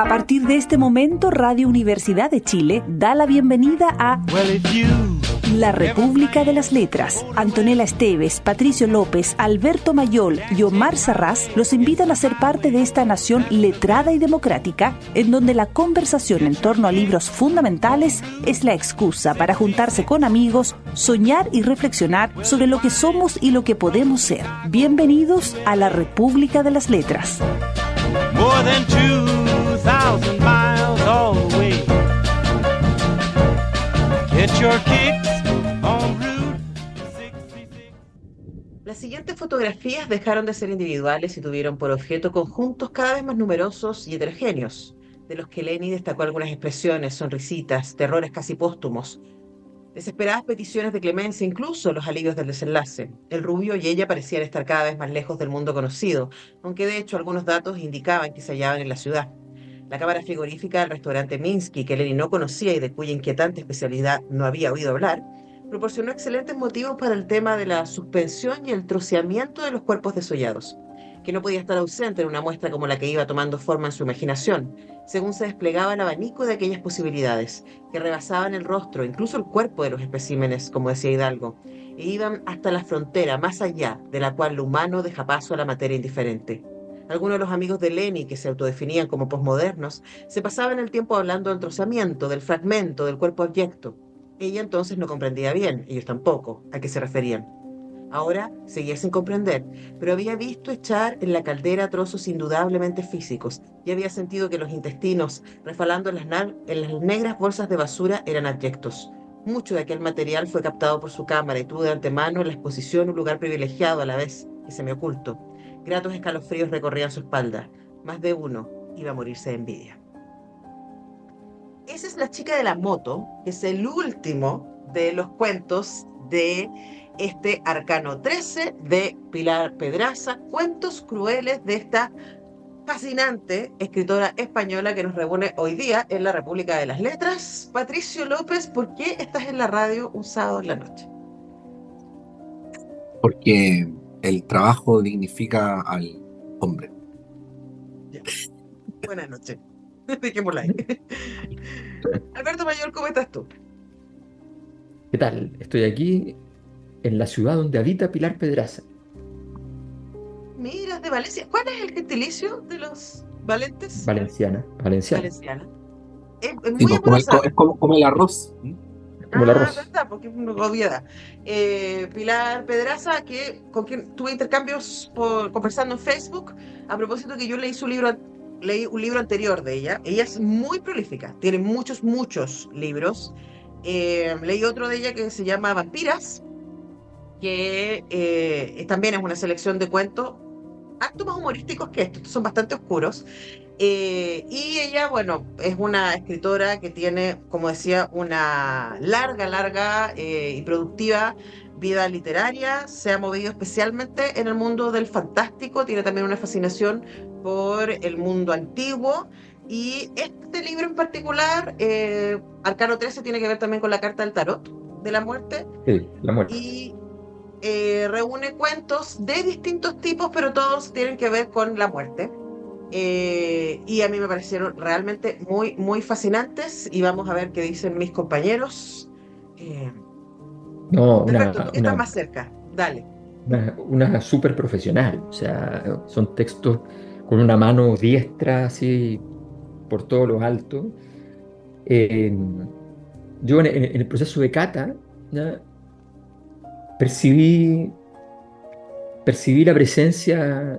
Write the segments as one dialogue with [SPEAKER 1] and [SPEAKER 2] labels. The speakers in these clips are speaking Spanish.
[SPEAKER 1] A partir de este momento, Radio Universidad de Chile da la bienvenida a La República de las Letras. Antonella Esteves, Patricio López, Alberto Mayol y Omar Sarraz los invitan a ser parte de esta nación letrada y democrática, en donde la conversación en torno a libros fundamentales es la excusa para juntarse con amigos, soñar y reflexionar sobre lo que somos y lo que podemos ser. Bienvenidos a La República de las Letras.
[SPEAKER 2] More than 2,000 miles all the way. Get your kicks on Route 66.
[SPEAKER 3] Las siguientes fotografías dejaron de ser individuales y tuvieron por objeto conjuntos cada vez más numerosos y heterogéneos, de los que Leni destacó algunas expresiones, sonrisitas, terrores casi póstumos, desesperadas peticiones de clemencia, incluso los alivios del desenlace. El rubio y ella parecían estar cada vez más lejos del mundo conocido, aunque de hecho algunos datos indicaban que se hallaban en la ciudad. La cámara frigorífica del restaurante Minsky, que Leni no conocía y de cuya inquietante especialidad no había oído hablar, proporcionó excelentes motivos para el tema de la suspensión y el troceamiento de los cuerpos desollados, que no podía estar ausente en una muestra como la que iba tomando forma en su imaginación, según se desplegaba el abanico de aquellas posibilidades, que rebasaban el rostro, incluso el cuerpo de los especímenes, como decía Hidalgo, e iban hasta la frontera más allá de la cual lo humano deja paso a la materia indiferente. Algunos de los amigos de Leni, que se autodefinían como posmodernos, se pasaban el tiempo hablando del trozamiento, del fragmento, del cuerpo abyecto. Ella entonces no comprendía bien, ellos tampoco, a qué se referían. Ahora seguía sin comprender, pero había visto echar en la caldera trozos indudablemente físicos y había sentido que los intestinos, refalando en las negras bolsas de basura, eran abyectos. Mucho de aquel material fue captado por su cámara y tuvo de antemano en la exposición un lugar privilegiado a la vez y semioculto. Gratos escalofríos recorrían su espalda. Más de uno iba a morirse de envidia. Esa es La chica de la moto, que es el último de los cuentos de este Arcano 13 de Pilar Pedraza, cuentos crueles de esta fascinante escritora española que nos reúne hoy día en la República de las Letras. Patricio López, ¿por qué estás en la radio un sábado en la noche?
[SPEAKER 4] Porque el trabajo dignifica al hombre.
[SPEAKER 3] Ya. Buenas noches. Dejémosla ahí. Alberto Mayor, ¿cómo estás tú?
[SPEAKER 5] ¿Qué tal? Estoy aquí en la ciudad donde habita Pilar Pedraza.
[SPEAKER 3] Mira, de Valencia. ¿Cuál es el gentilicio de los valentes?
[SPEAKER 5] Valenciana.
[SPEAKER 3] Valenciana. Es
[SPEAKER 4] Sí,
[SPEAKER 3] muy
[SPEAKER 4] pues,
[SPEAKER 3] amorosa.
[SPEAKER 4] es como el arroz.
[SPEAKER 5] Es como el arroz.
[SPEAKER 3] Verdad, porque es una obviedad. Pilar Pedraza, con quien tuve intercambios conversando en Facebook, a propósito que yo leí un libro anterior de ella. Ella es muy prolífica, tiene muchos libros. Leí otro de ella que se llama Vampiras, que también es una selección de cuentos, actos más humorísticos que estos son bastante oscuros. Y ella, bueno, es una escritora que tiene, como decía, una larga y productiva vida literaria. Se ha movido especialmente en el mundo del fantástico, tiene también una fascinación por el mundo antiguo. Y este libro en particular, Arcano 13, tiene que ver también con la carta del tarot de la muerte.
[SPEAKER 5] Sí, la muerte.
[SPEAKER 3] Y reúne cuentos de distintos tipos, pero todos tienen que ver con la muerte. Y a mí me parecieron realmente muy fascinantes, y vamos a ver qué dicen mis compañeros.
[SPEAKER 5] No,
[SPEAKER 3] Alberto, tú que estás más cerca, dale.
[SPEAKER 5] una súper profesional. O sea, son textos con una mano diestra, así, por todo lo alto. Yo en el proceso de cata, ¿ya? percibí la presencia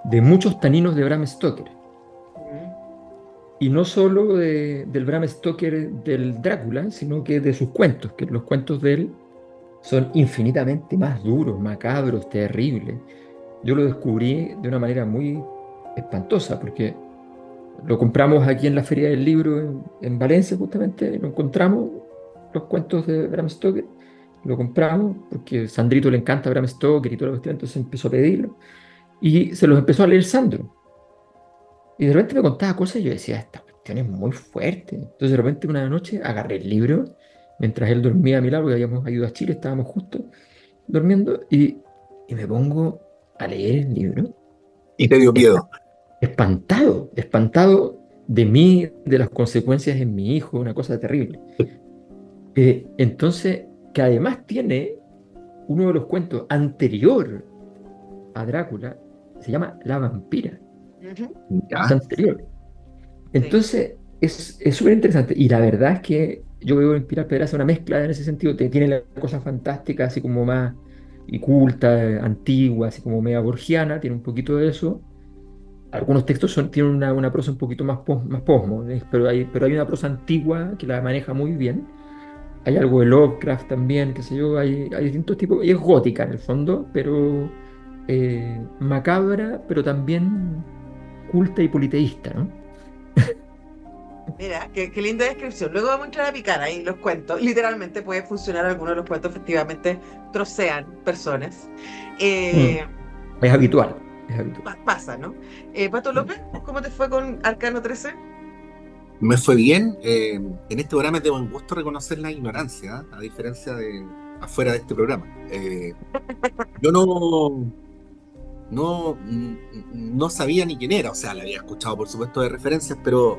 [SPEAKER 5] de muchos taninos de Bram Stoker. Y no solo del Bram Stoker del Drácula, sino que de sus cuentos, que los cuentos de él son infinitamente más duros, macabros, terribles. Yo lo descubrí de una manera muy espantosa, porque lo compramos aquí en la Feria del Libro en Valencia, justamente, lo encontramos, los cuentos de Bram Stoker, lo compramos porque a Sandrito le encanta Bram Stoker y toda la cuestión, entonces empezó a pedirlo, y se los empezó a leer Sandro. Y de repente me contaba cosas y yo decía, esta cuestión es muy fuerte. Entonces de repente una noche agarré el libro, mientras él dormía a mi lado, porque habíamos ido a Chile, estábamos justo durmiendo, y me pongo a leer el libro.
[SPEAKER 4] Y te dio miedo.
[SPEAKER 5] espantado de mí, de las consecuencias en mi hijo, una cosa terrible. Entonces, que además tiene uno de los cuentos anterior a Drácula, se llama La vampira,
[SPEAKER 3] Ujú.
[SPEAKER 5] es
[SPEAKER 4] Ya.
[SPEAKER 5] anterior.
[SPEAKER 3] Sí.
[SPEAKER 5] Entonces, es súper interesante. Y la verdad es que yo veo en Pilar Pedraza una mezcla en ese sentido. Tiene la cosa fantástica, así como más y culta, antigua, así como media borgiana, tiene un poquito de eso. Algunos textos tienen una prosa un poquito más posmo, pero hay una prosa antigua que la maneja muy bien. Hay algo de Lovecraft también, qué sé yo, hay distintos tipos. Y es gótica en el fondo, pero macabra, pero también culta y politeísta, ¿no?
[SPEAKER 3] Mira, qué linda descripción. Luego vamos a entrar a picar ahí los cuentos. Literalmente puede funcionar algunos de los cuentos, efectivamente, trocean personas.
[SPEAKER 5] Mm.
[SPEAKER 3] Eh,
[SPEAKER 5] Es habitual, es habitual.
[SPEAKER 3] pasa, ¿no? Pato
[SPEAKER 5] Mm.
[SPEAKER 3] López, ¿cómo te fue con Arcano 13?
[SPEAKER 4] Me fue bien. En este programa es de buen gusto reconocer la ignorancia, ¿eh? A diferencia de afuera de este programa. Yo no sabía ni quién era, o sea, la había escuchado por supuesto de referencias, pero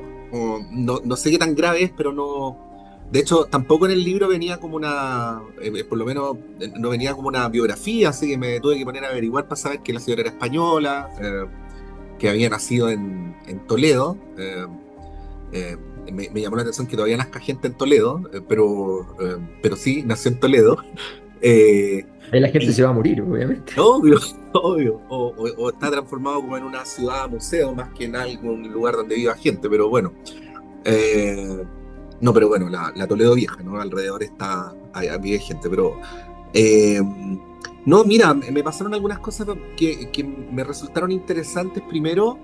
[SPEAKER 4] no sé qué tan grave es, pero no. De hecho, tampoco en el libro venía como por lo menos no venía como una biografía, así que me tuve que poner a averiguar para saber que la señora era española, que había nacido en Toledo. Eh, me llamó la atención que todavía nazca gente en Toledo, pero sí, nació en Toledo. Eh,
[SPEAKER 5] Ahí la gente
[SPEAKER 4] y
[SPEAKER 5] se va a morir, obviamente.
[SPEAKER 4] obvio, obvio. O está transformado como en una ciudad museo más que en algún lugar donde viva gente, pero bueno. Eh, no, pero bueno, la Toledo vieja, ¿no? Alrededor vive gente, pero eh, no, mira, me pasaron algunas cosas que me resultaron interesantes. Primero,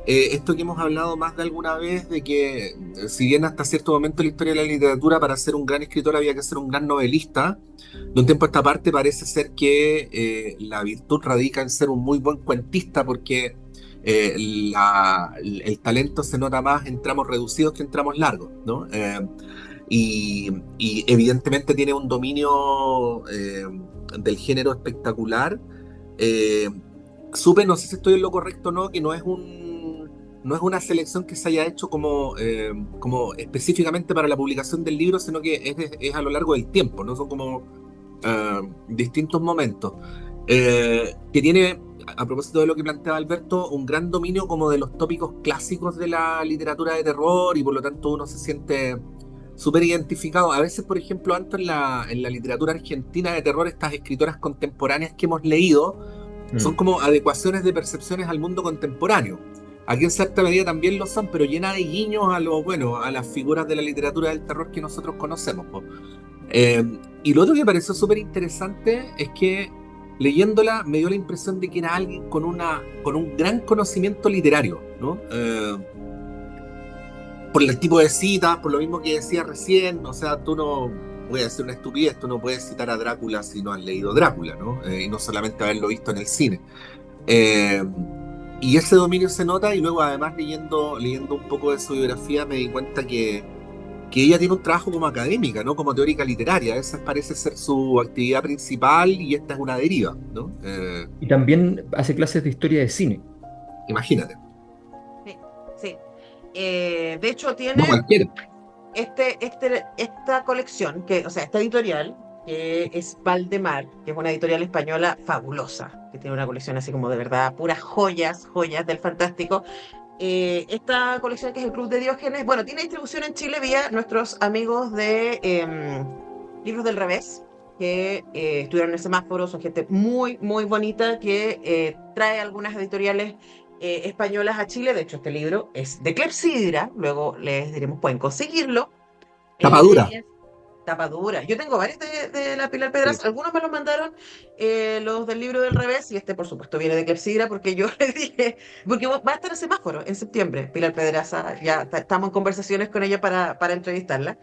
[SPEAKER 4] esto que hemos hablado más de alguna vez, de que si bien hasta cierto momento en la historia de la literatura para ser un gran escritor había que ser un gran novelista, de un tiempo a esta parte parece ser que la virtud radica en ser un muy buen cuentista, porque el talento se nota más en tramos reducidos que en tramos largos, ¿no? Y evidentemente tiene un dominio del género espectacular. Eh, Supe, no sé si estoy en lo correcto o no, que no es una selección que se haya hecho como específicamente para la publicación del libro, sino que es a lo largo del tiempo, ¿no? Son como distintos momentos. Que tiene, a propósito de lo que planteaba Alberto, un gran dominio como de los tópicos clásicos de la literatura de terror, y por lo tanto uno se siente súper identificado. A veces, por ejemplo, antes en la literatura argentina de terror, estas escritoras contemporáneas que hemos leído son
[SPEAKER 5] Mm.
[SPEAKER 4] como adecuaciones de percepciones al mundo contemporáneo. Aquí en cierta medida también lo son, pero llena de guiños bueno, a las figuras de la literatura del terror que nosotros conocemos, po. Eh, y lo otro que me pareció súper interesante es que leyéndola me dio la impresión de que era alguien con un gran conocimiento literario, ¿no? Por el tipo de citas, por lo mismo que decía recién, o sea, voy a decir una estupidez, tú no puedes citar a Drácula si no has leído Drácula, ¿no? Y no solamente haberlo visto en el cine. Eh, y ese dominio se nota, y luego además leyendo un poco de su biografía me di cuenta que ella tiene un trabajo como académica, ¿no? Como teórica literaria. Esa parece ser su actividad principal y esta es una deriva, ¿no?
[SPEAKER 5] Y también hace clases de historia de cine.
[SPEAKER 4] Imagínate.
[SPEAKER 3] Sí, sí. De hecho,
[SPEAKER 4] No
[SPEAKER 3] tiene
[SPEAKER 4] cualquiera.
[SPEAKER 3] esta colección, o sea, esta editorial, que es Valdemar, que es una editorial española fabulosa, que tiene una colección así como de verdad, puras joyas, joyas del fantástico. Esta colección, que es el Club de Diógenes, bueno, tiene distribución en Chile vía nuestros amigos de Libros del Revés, que estuvieron en el semáforo. Son gente muy, muy bonita que trae algunas editoriales españolas a Chile. De hecho, este libro es de Clepsidra, luego les diremos, pueden conseguirlo.
[SPEAKER 4] Tapadura.
[SPEAKER 3] Es tapadura. Yo tengo varios de la Pilar
[SPEAKER 4] Sí.
[SPEAKER 3] Pedras, algunos me los mandaron los del Libro del Revés, y este por supuesto viene de Clepsidra, porque yo le dije, porque va a estar en semáforo en septiembre, Pilar Pedraza, ya estamos en conversaciones con ella para entrevistarla.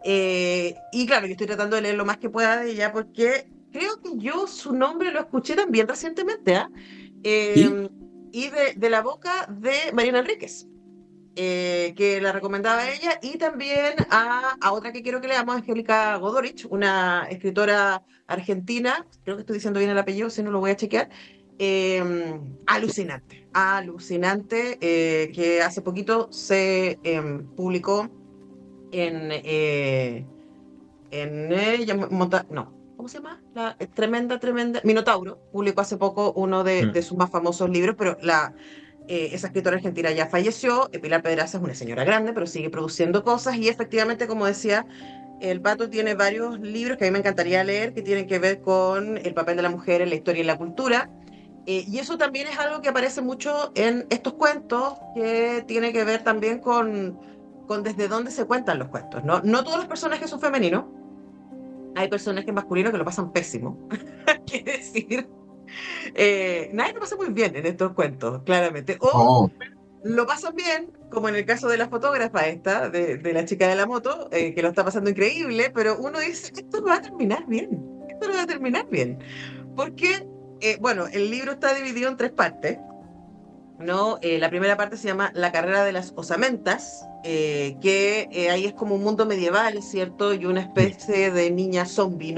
[SPEAKER 3] Y claro, yo estoy tratando de leer lo más que pueda de ella, porque creo que yo su nombre lo escuché también recientemente, ¿ah?
[SPEAKER 4] ¿Sí?
[SPEAKER 3] Eh, y de la boca de Mariana Enríquez, que la recomendaba ella, y también a otra que quiero que leamos, Angélica Godorich, una escritora argentina, creo que estoy diciendo bien el apellido, si no lo voy a chequear, Alucinante, que hace poquito se publicó en no, ¿cómo se llama? Tremenda, Minotauro publicó hace poco uno de sus más famosos libros, pero esa escritora argentina ya falleció. Pilar Pedraza es una señora grande, pero sigue produciendo cosas, y efectivamente, como decía, el Pato tiene varios libros que a mí me encantaría leer, que tienen que ver con el papel de la mujer en la historia y en la cultura. Y eso también es algo que aparece mucho en estos cuentos, que tiene que ver también con desde dónde se cuentan los cuentos, ¿no? No todos los personajes son femeninos, hay personajes masculinos que lo pasan pésimo. Quiere decir, nadie lo pasa muy bien en estos cuentos, claramente. O lo pasan bien, como en el caso de la fotógrafa esta, de la chica de la moto, que lo está pasando increíble, pero uno dice, esto no va a terminar bien, esto no va a terminar bien. Porque, bueno, el libro está dividido en 3 partes, ¿no? La primera parte se llama La carrera de las osamentas, que ahí es como un mundo medieval, ¿cierto? Y una especie de niña zombie,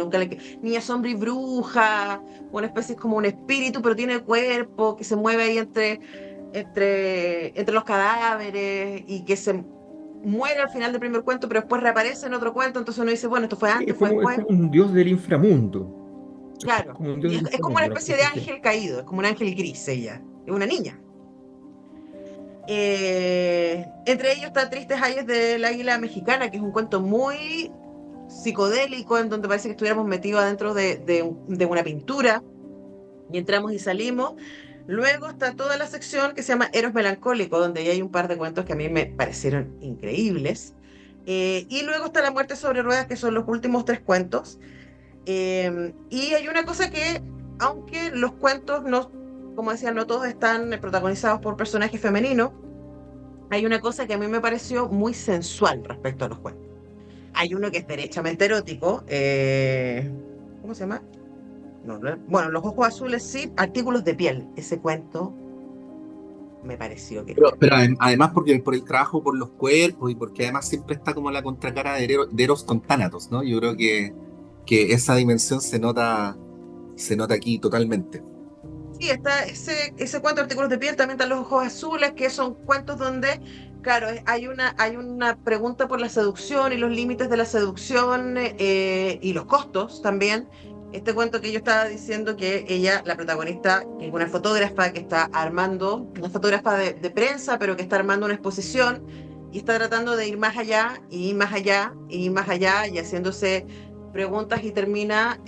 [SPEAKER 3] niña zombie bruja, una especie, es como un espíritu, pero tiene cuerpo, que se mueve ahí entre los cadáveres, y que se muere al final del primer cuento, pero después reaparece en otro cuento. Entonces uno dice, bueno, esto fue antes, fue después.
[SPEAKER 5] Es como un dios del inframundo.
[SPEAKER 3] Claro, es como una especie de ángel caído, es como un ángel gris ella, es una niña. Entre ellos está Tristes Ayes del Águila Mexicana, que es un cuento muy psicodélico, en donde parece que estuviéramos metidos adentro de una pintura, y entramos y salimos. Luego está toda la sección que se llama Eros Melancólico, donde hay un par de cuentos que a mí me parecieron increíbles. Y luego está La Muerte sobre Ruedas, que son los últimos 3 cuentos. Y hay una cosa que, aunque los cuentos no, como decía, no todos están protagonizados por personajes femeninos, hay una cosa que a mí me pareció muy sensual respecto a los cuentos. Hay uno que es derechamente erótico, ¿cómo se llama? Bueno, Los ojos azules, sí. Artículos de piel, ese cuento me pareció que...
[SPEAKER 4] Pero además por el trabajo por los cuerpos, y porque además siempre está como la contracara de Eros con Thanatos, ¿no? Yo creo que esa dimensión se nota aquí totalmente.
[SPEAKER 3] Sí, está ese cuento de Artículos de piel. También están Los ojos azules, que son cuentos donde, claro, hay una pregunta por la seducción y los límites de la seducción, y los costos también. Este cuento que yo estaba diciendo, que ella, la protagonista, que es una fotógrafa que está armando, una fotógrafa de prensa, pero que está armando una exposición, y está tratando de ir más allá, y más allá, y más allá, y haciéndose preguntas, y termina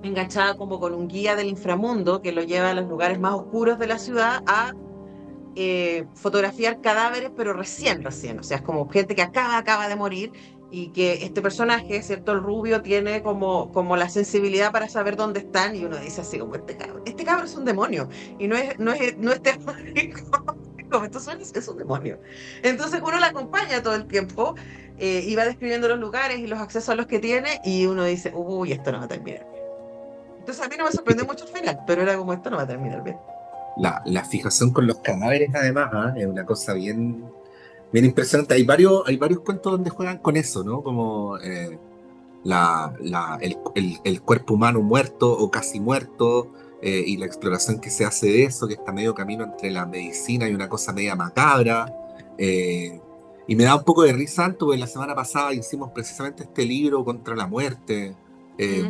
[SPEAKER 3] enganchada como con un guía del inframundo que lo lleva a los lugares más oscuros de la ciudad a fotografiar cadáveres, pero recién, o sea, es como gente que acaba de morir, y que este personaje, ¿cierto? El rubio, tiene como la sensibilidad para saber dónde están, y uno dice así como, este cabrón es un demonio, y no es teórico, como esto es un demonio. Entonces uno la acompaña todo el tiempo, y va describiendo los lugares y los accesos a los que tiene, y uno dice, uy, esto no va a terminar bien. Entonces a mí no me sorprendió mucho el final, pero era como, esto no va a terminar bien.
[SPEAKER 4] La fijación con los cadáveres, además, es una cosa bien impresionante. Hay varios cuentos donde juegan con eso, ¿no? Como el cuerpo humano muerto o casi muerto, y la exploración que se hace de eso, que está medio camino entre la medicina y una cosa media macabra. Y me da un poco de risa, Anto, porque la semana pasada hicimos precisamente este libro contra la muerte,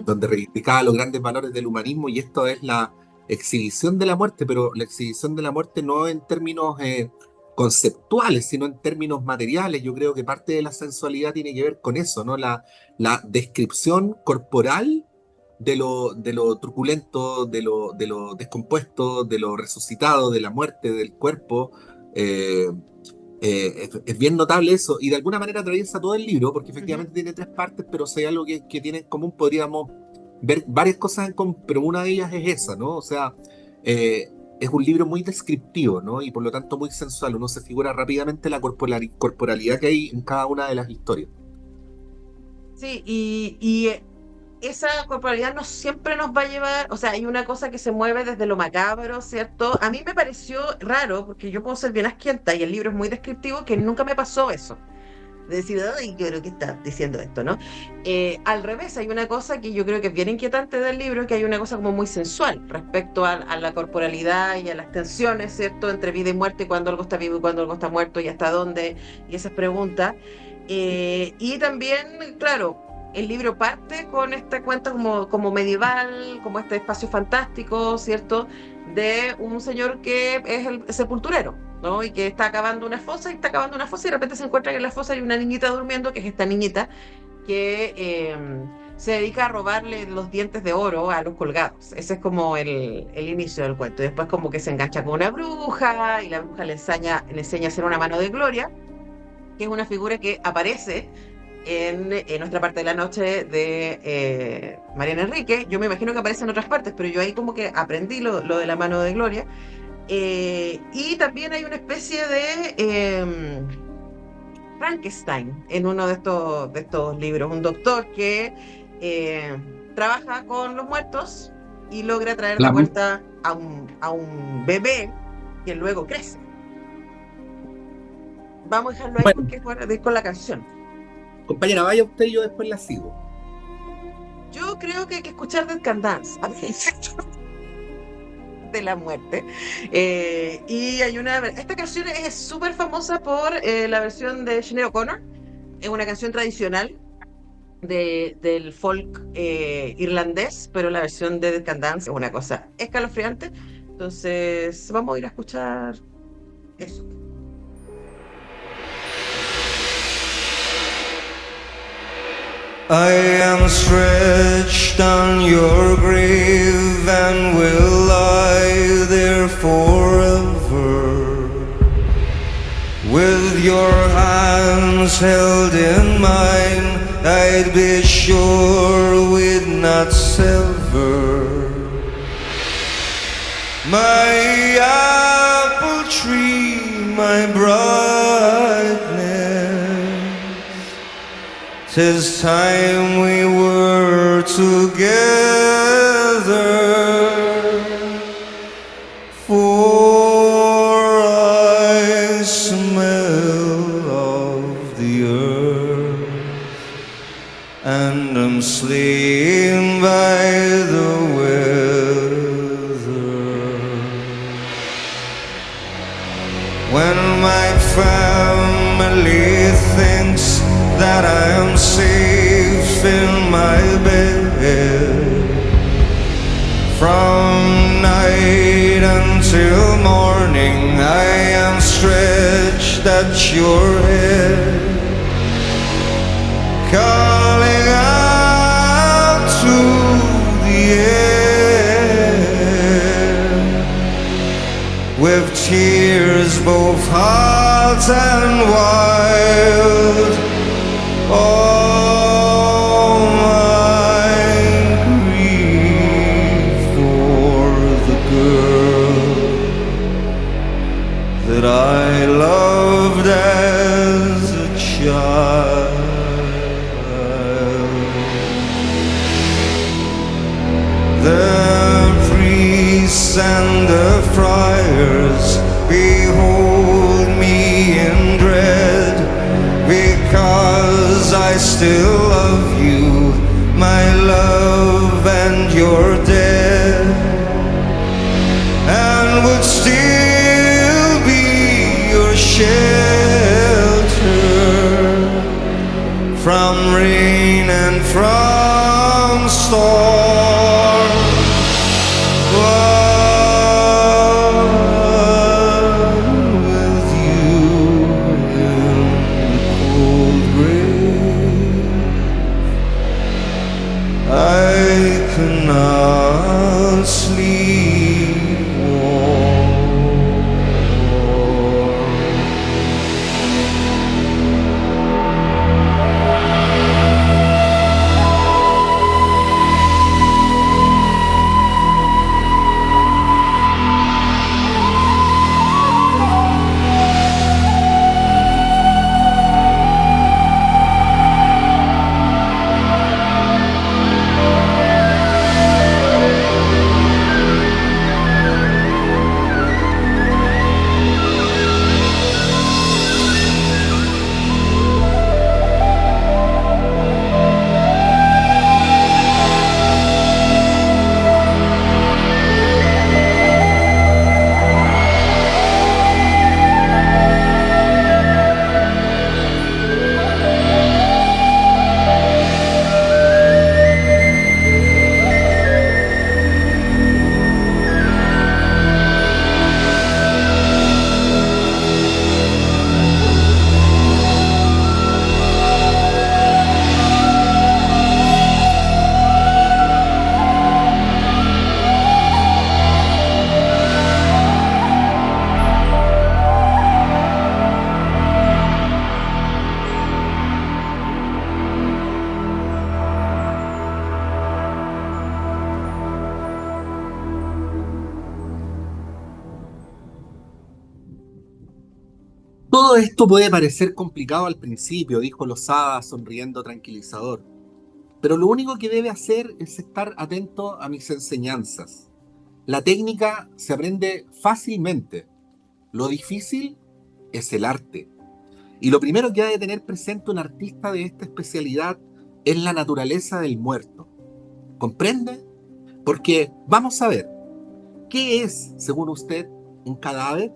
[SPEAKER 4] donde reivindicaba los grandes valores del humanismo, y esto es la exhibición de la muerte, pero la exhibición de la muerte no en términos conceptuales, sino en términos materiales. Yo creo que parte de la sensualidad tiene que ver con eso, ¿no? La descripción corporal de lo truculento, de lo descompuesto, de lo resucitado, de la muerte, del cuerpo. Es bien notable eso, y de alguna manera atraviesa todo el libro, porque efectivamente tiene 3 partes, pero si hay algo que tiene en común, podríamos ver varias cosas en común, pero una de ellas es esa, ¿no? O sea, es un libro muy descriptivo, ¿no? Y por lo tanto muy sensual. Uno se figura rápidamente la corporalidad que hay en cada una de las historias.
[SPEAKER 3] Sí, y esa corporalidad no siempre nos va a llevar, o sea, hay una cosa que se mueve desde lo macabro, ¿cierto? A mí me pareció raro, porque yo puedo ser bien asquienta, y el libro es muy descriptivo, que nunca me pasó eso. de decir, ay, yo creo que está diciendo esto, ¿no? Al revés, hay una cosa que yo creo que es bien inquietante del libro, que hay una cosa como muy sensual respecto a la corporalidad y a las tensiones, ¿cierto?, entre vida y muerte, cuando algo está vivo y cuando algo está muerto y hasta dónde, y esas preguntas. Y también, claro, el libro parte con esta cuenta como medieval, como este espacio fantástico, ¿cierto?, de un señor que es el sepulturero, ¿no? Y que está cavando una fosa y está cavando una fosa y de repente se encuentra que en la fosa hay una niñita durmiendo, que es esta niñita que se dedica a robarle los dientes de oro a los colgados. Ese es como el inicio del cuento. Y después como que se engancha con una bruja y la bruja le enseña a hacer una mano de gloria, que es una figura que aparece en Nuestra parte de la noche de Mariana Enrique. Yo me imagino que aparece en otras partes, pero yo ahí como que aprendí lo de la mano de gloria. Y también hay una especie de Frankenstein en uno de estos libros, un doctor que trabaja con los muertos y logra traer de vuelta a un bebé que luego crece. Vamos a dejarlo ahí porque es hora de ir con la canción.
[SPEAKER 4] Compañera, vaya usted y yo después la sigo.
[SPEAKER 3] Yo creo que hay que escuchar Dead Can Dance de la muerte. Y esta canción es súper famosa por la versión de Sinead O'Connor. Es una canción tradicional del folk irlandés, pero la versión de Dead Can Dance es una cosa escalofriante. Entonces vamos a ir a escuchar eso.
[SPEAKER 6] I am stretched on your grave and will lie there forever, with your hands held in mine. I'd be sure we'd not sever. My apple tree, my brightness, 'tis time we were together, for I smell of the earth and am slain by the weather. When my family thinks that I am safe in my bed, from night until morning I am stretched at your head, calling out to the air, with tears both hot and wild. All my grief for the girl that I loved as a child. The priests and the friars behold me in dread, because I still love you, my love, and you're dead, and would still be your shelter from rain and from storm. With you in the cold grave, I cannot sleep warm.
[SPEAKER 4] Todo esto puede parecer complicado al principio, dijo Losada sonriendo tranquilizador, pero lo único que debe hacer es estar atento a mis enseñanzas. La técnica se aprende fácilmente. Lo difícil es el arte. Y lo primero que ha de tener presente un artista de esta especialidad es la naturaleza del muerto. ¿Comprende? Porque vamos a ver, ¿qué es, según usted, un cadáver?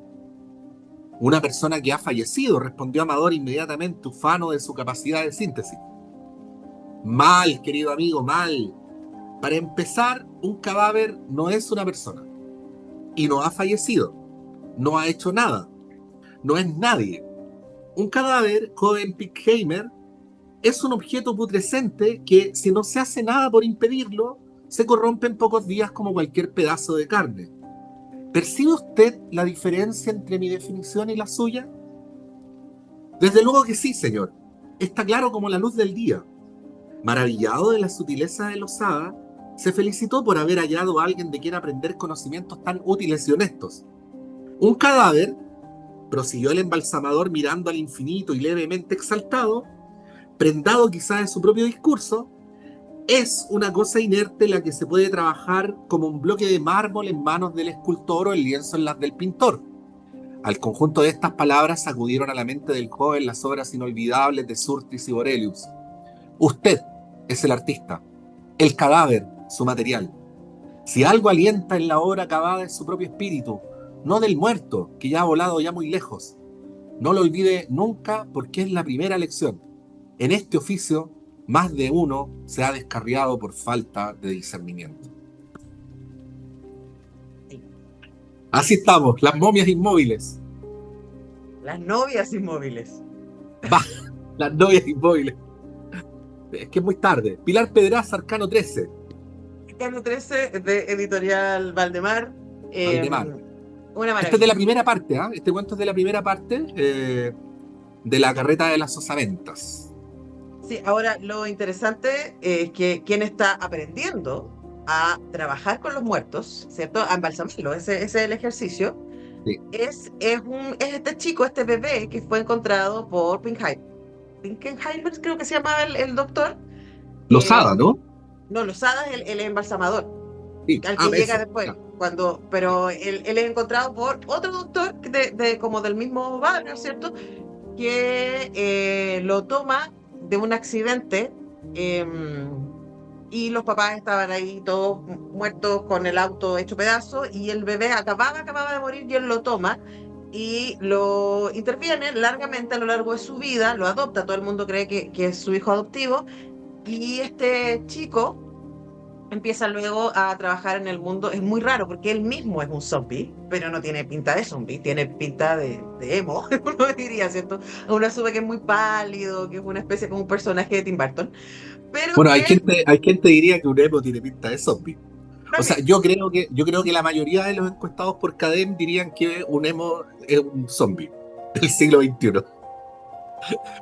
[SPEAKER 4] Una persona que ha fallecido, respondió Amador inmediatamente, ufano de su capacidad de síntesis. Mal, querido amigo, mal. Para empezar, un cadáver no es una persona. Y no ha fallecido. No ha hecho nada. No es nadie. Un cadáver, joven Pickheimer, es un objeto putrescente que, si no se hace nada por impedirlo, se corrompe en pocos días como cualquier pedazo de carne. ¿Percibe usted la diferencia entre mi definición y la suya? Desde luego que sí, señor. Está claro como la luz del día. Maravillado de la sutileza de Losada, se felicitó por haber hallado a alguien de quien aprender conocimientos tan útiles y honestos. Un cadáver, prosiguió el embalsamador mirando al infinito y levemente exaltado, prendado quizá de su propio discurso, es una cosa inerte la que se puede trabajar como un bloque de mármol en manos del escultor o el lienzo en las del pintor. Al conjunto de estas palabras acudieron a la mente del joven las obras inolvidables de Surtees y Borelius. Usted es el artista, el cadáver, su material. Si algo alienta en la obra acabada es su propio espíritu, no del muerto, que ya ha volado ya muy lejos. No lo olvide nunca porque es la primera lección. En este oficio, más de uno se ha descarriado por falta de discernimiento. Así estamos, las momias inmóviles.
[SPEAKER 3] Las novias inmóviles.
[SPEAKER 4] Va, las novias inmóviles. Es que es muy tarde. Pilar Pedraza, Arcano 13.
[SPEAKER 3] Arcano 13 de Editorial Valdemar.
[SPEAKER 4] Valdemar.
[SPEAKER 3] Una maravilla.
[SPEAKER 4] Este es de la primera parte, ¿eh? Este cuento es de la primera parte de la carreta de las osaventas.
[SPEAKER 3] Sí, ahora lo interesante es que quien está aprendiendo a trabajar con los muertos, ¿cierto? A embalsamarlo, ese es el ejercicio.
[SPEAKER 4] Sí.
[SPEAKER 3] Es este chico, este bebé que fue encontrado por Pinkenheimer, creo que se llamaba el doctor.
[SPEAKER 4] Losada, ¿no?
[SPEAKER 3] No, Losada es el embalsamador,
[SPEAKER 4] Sí.
[SPEAKER 3] al que llega
[SPEAKER 4] ese,
[SPEAKER 3] después.
[SPEAKER 4] claro.
[SPEAKER 3] Pero él es encontrado por otro doctor como del mismo barrio, ¿cierto? Que lo toma de un accidente y los papás estaban ahí todos muertos con el auto hecho pedazos y el bebé acababa de morir y él lo toma y lo interviene largamente a lo largo de su vida, lo adopta, todo el mundo cree que es su hijo adoptivo y este chico empieza luego a trabajar en el mundo. Es muy raro porque él mismo es un zombie, pero no tiene pinta de zombie, tiene pinta de emo, uno diría, ¿cierto? Uno asume que es muy pálido, que es una especie como un personaje de Tim Burton. Pero
[SPEAKER 4] bueno, hay quien te diría que un emo tiene pinta de zombie. O sea, yo creo que la mayoría de los encuestados por Cadem dirían que un emo es un zombie del siglo XXI.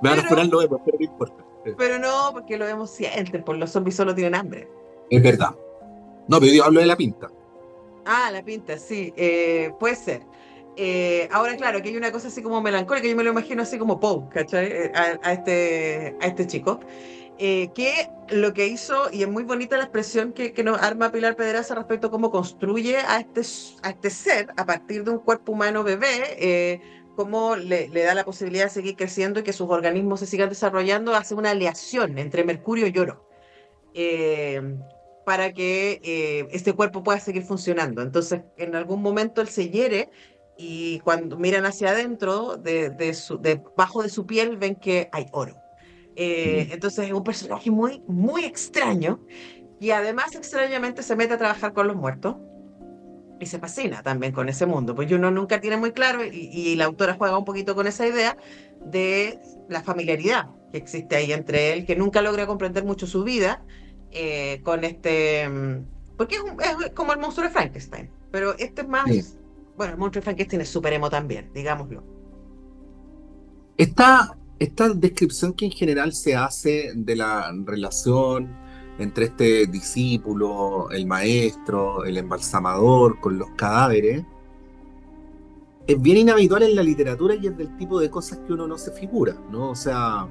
[SPEAKER 4] Me van a furar los emos, pero no importa.
[SPEAKER 3] Pero no, porque lo vemos siempre, por los zombies solo tienen hambre.
[SPEAKER 4] Es verdad. No, pero yo hablo de la pinta.
[SPEAKER 3] Ah, la pinta, sí, puede ser. Ahora, claro, que hay una cosa así como melancólica, yo me lo imagino así como Poe, ¿cachai? A este chico. Que lo que hizo, y es muy bonita la expresión que nos arma Pilar Pedraza respecto a cómo construye a este ser a partir de un cuerpo humano bebé, cómo le da la posibilidad de seguir creciendo y que sus organismos se sigan desarrollando, hace una aleación entre mercurio y oro. Para que este cuerpo pueda seguir funcionando. Entonces, en algún momento él se hiere y cuando miran hacia adentro, debajo de su piel, ven que hay oro. Entonces es un personaje muy, muy extraño y además extrañamente se mete a trabajar con los muertos y se fascina también con ese mundo, pues uno nunca tiene muy claro y la autora juega un poquito con esa idea de la familiaridad que existe ahí entre él, que nunca logra comprender mucho su vida con porque es como el monstruo de Frankenstein, pero este es más,
[SPEAKER 4] Sí.
[SPEAKER 3] bueno, el monstruo de Frankenstein es súper emo también, digámoslo.
[SPEAKER 4] Esta descripción que en general se hace de la relación entre este discípulo, el maestro, el embalsamador con los cadáveres, es bien inhabitual en la literatura y es del tipo de cosas que uno no se figura, ¿no? O sea,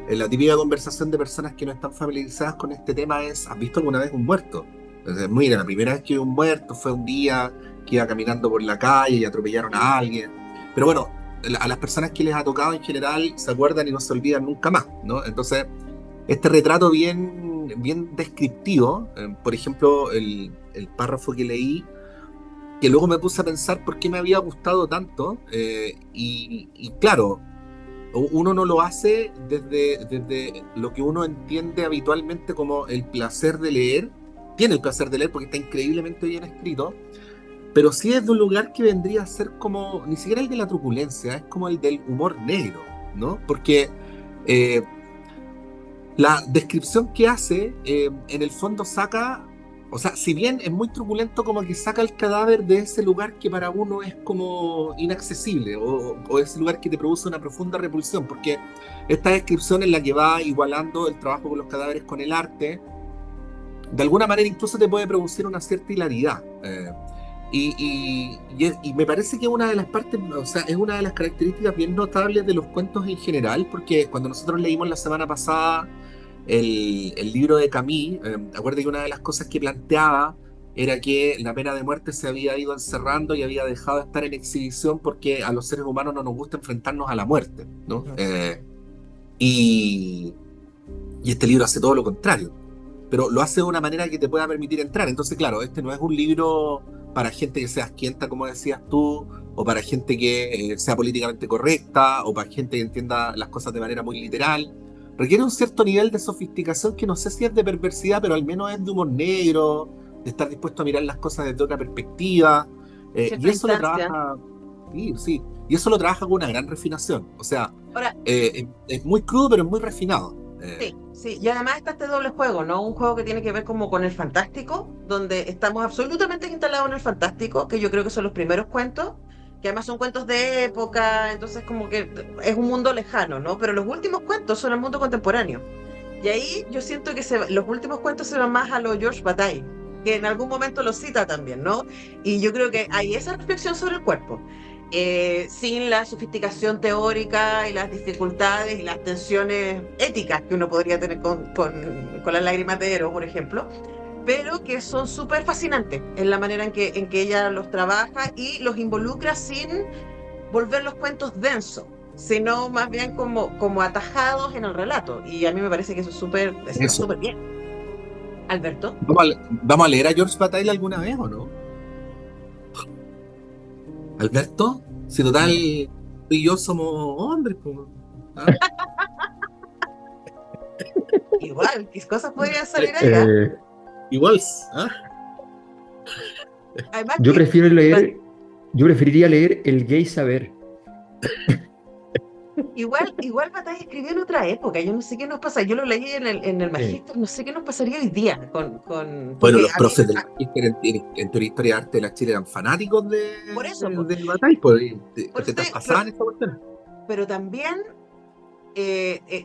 [SPEAKER 4] en la típica conversación de personas que no están familiarizadas con este tema es, ¿has visto alguna vez un muerto? Entonces, mira, la primera vez que vi un muerto fue un día que iba caminando por la calle y atropellaron a alguien. Pero bueno, a las personas que les ha tocado en general se acuerdan y no se olvidan nunca más, ¿no? Entonces, este retrato bien descriptivo, por ejemplo, el párrafo que leí, que luego me puse a pensar por qué me había gustado tanto, y claro, uno no lo hace desde lo que uno entiende habitualmente como el placer de leer. Tiene el placer de leer porque está increíblemente bien escrito, pero sí es de un lugar que vendría a ser como, ni siquiera el de la truculencia, es como el del humor negro, ¿no? Porque eh, la descripción que hace, en el fondo saca, o sea, si bien es muy truculento, como que saca el cadáver de ese lugar que para uno es como inaccesible, o ese lugar que te produce una profunda repulsión, porque esta descripción en la que va igualando el trabajo con los cadáveres con el arte, de alguna manera incluso te puede producir una cierta hilaridad. Y me parece que una de las partes, o sea, es una de las características bien notables de los cuentos en general, porque cuando nosotros leímos la semana pasada el libro de Camus, acuérdate que una de las cosas que planteaba era que la pena de muerte se había ido encerrando y había dejado de estar en exhibición porque a los seres humanos no nos gusta enfrentarnos a la muerte, ¿no? Y, y este libro hace todo lo contrario, pero lo hace de una manera que te pueda permitir entrar. Entonces, claro, este no es un libro para gente que sea asquienta, como decías tú, o para gente que sea políticamente correcta, o para gente que entienda las cosas de manera muy literal. Requiere un cierto nivel de sofisticación que no sé si es de perversidad, pero al menos es de humor negro, de estar dispuesto a mirar las cosas desde otra perspectiva. Y eso lo trabaja, sí, sí, y eso lo trabaja con una gran refinación. O sea,
[SPEAKER 3] Ahora,
[SPEAKER 4] es muy crudo, pero es muy refinado.
[SPEAKER 3] sí, sí, y además está este doble juego, ¿no? Un juego que tiene que ver como con el fantástico, donde estamos absolutamente instalados en el fantástico, que yo creo que son los primeros cuentos, que además son cuentos de época, entonces como que es un mundo lejano, ¿no? Pero los últimos cuentos son el mundo contemporáneo. Y ahí yo siento que los últimos cuentos se van más a lo George Bataille, que en algún momento lo cita también, ¿no? Y yo creo que hay esa reflexión sobre el cuerpo, sin la sofisticación teórica y las dificultades y las tensiones éticas que uno podría tener con las lágrimas de Ero, por ejemplo, pero que son súper fascinantes en la manera en que ella los trabaja y los involucra sin volver los cuentos densos, sino más bien como atajados en el relato. Y a mí me parece que eso está
[SPEAKER 4] Eso.
[SPEAKER 3] súper bien. Alberto.
[SPEAKER 4] ¿Vamos a leer a George Bataille alguna vez o no? Alberto, si total tú y yo somos hombres, pues. ¿Ah?
[SPEAKER 3] Igual, ¿qué cosas podrían salir ahí?
[SPEAKER 4] Igual, ¿ah?
[SPEAKER 3] Además
[SPEAKER 5] Yo
[SPEAKER 3] que
[SPEAKER 5] preferiría leer El Gay Saber.
[SPEAKER 3] igual Bataille escribió en otra época, yo no sé qué nos pasa, yo lo leí en el Magíster, no sé qué nos pasaría hoy día
[SPEAKER 4] Bueno,
[SPEAKER 3] porque
[SPEAKER 4] los
[SPEAKER 3] a mí,
[SPEAKER 4] profes del Magíster en teoría historia de arte de la Chile eran fanáticos
[SPEAKER 3] por eso,
[SPEAKER 4] de Bataille, pues, que
[SPEAKER 3] por
[SPEAKER 4] te
[SPEAKER 3] eso
[SPEAKER 4] traspasaban esta cuestión.
[SPEAKER 3] pero también,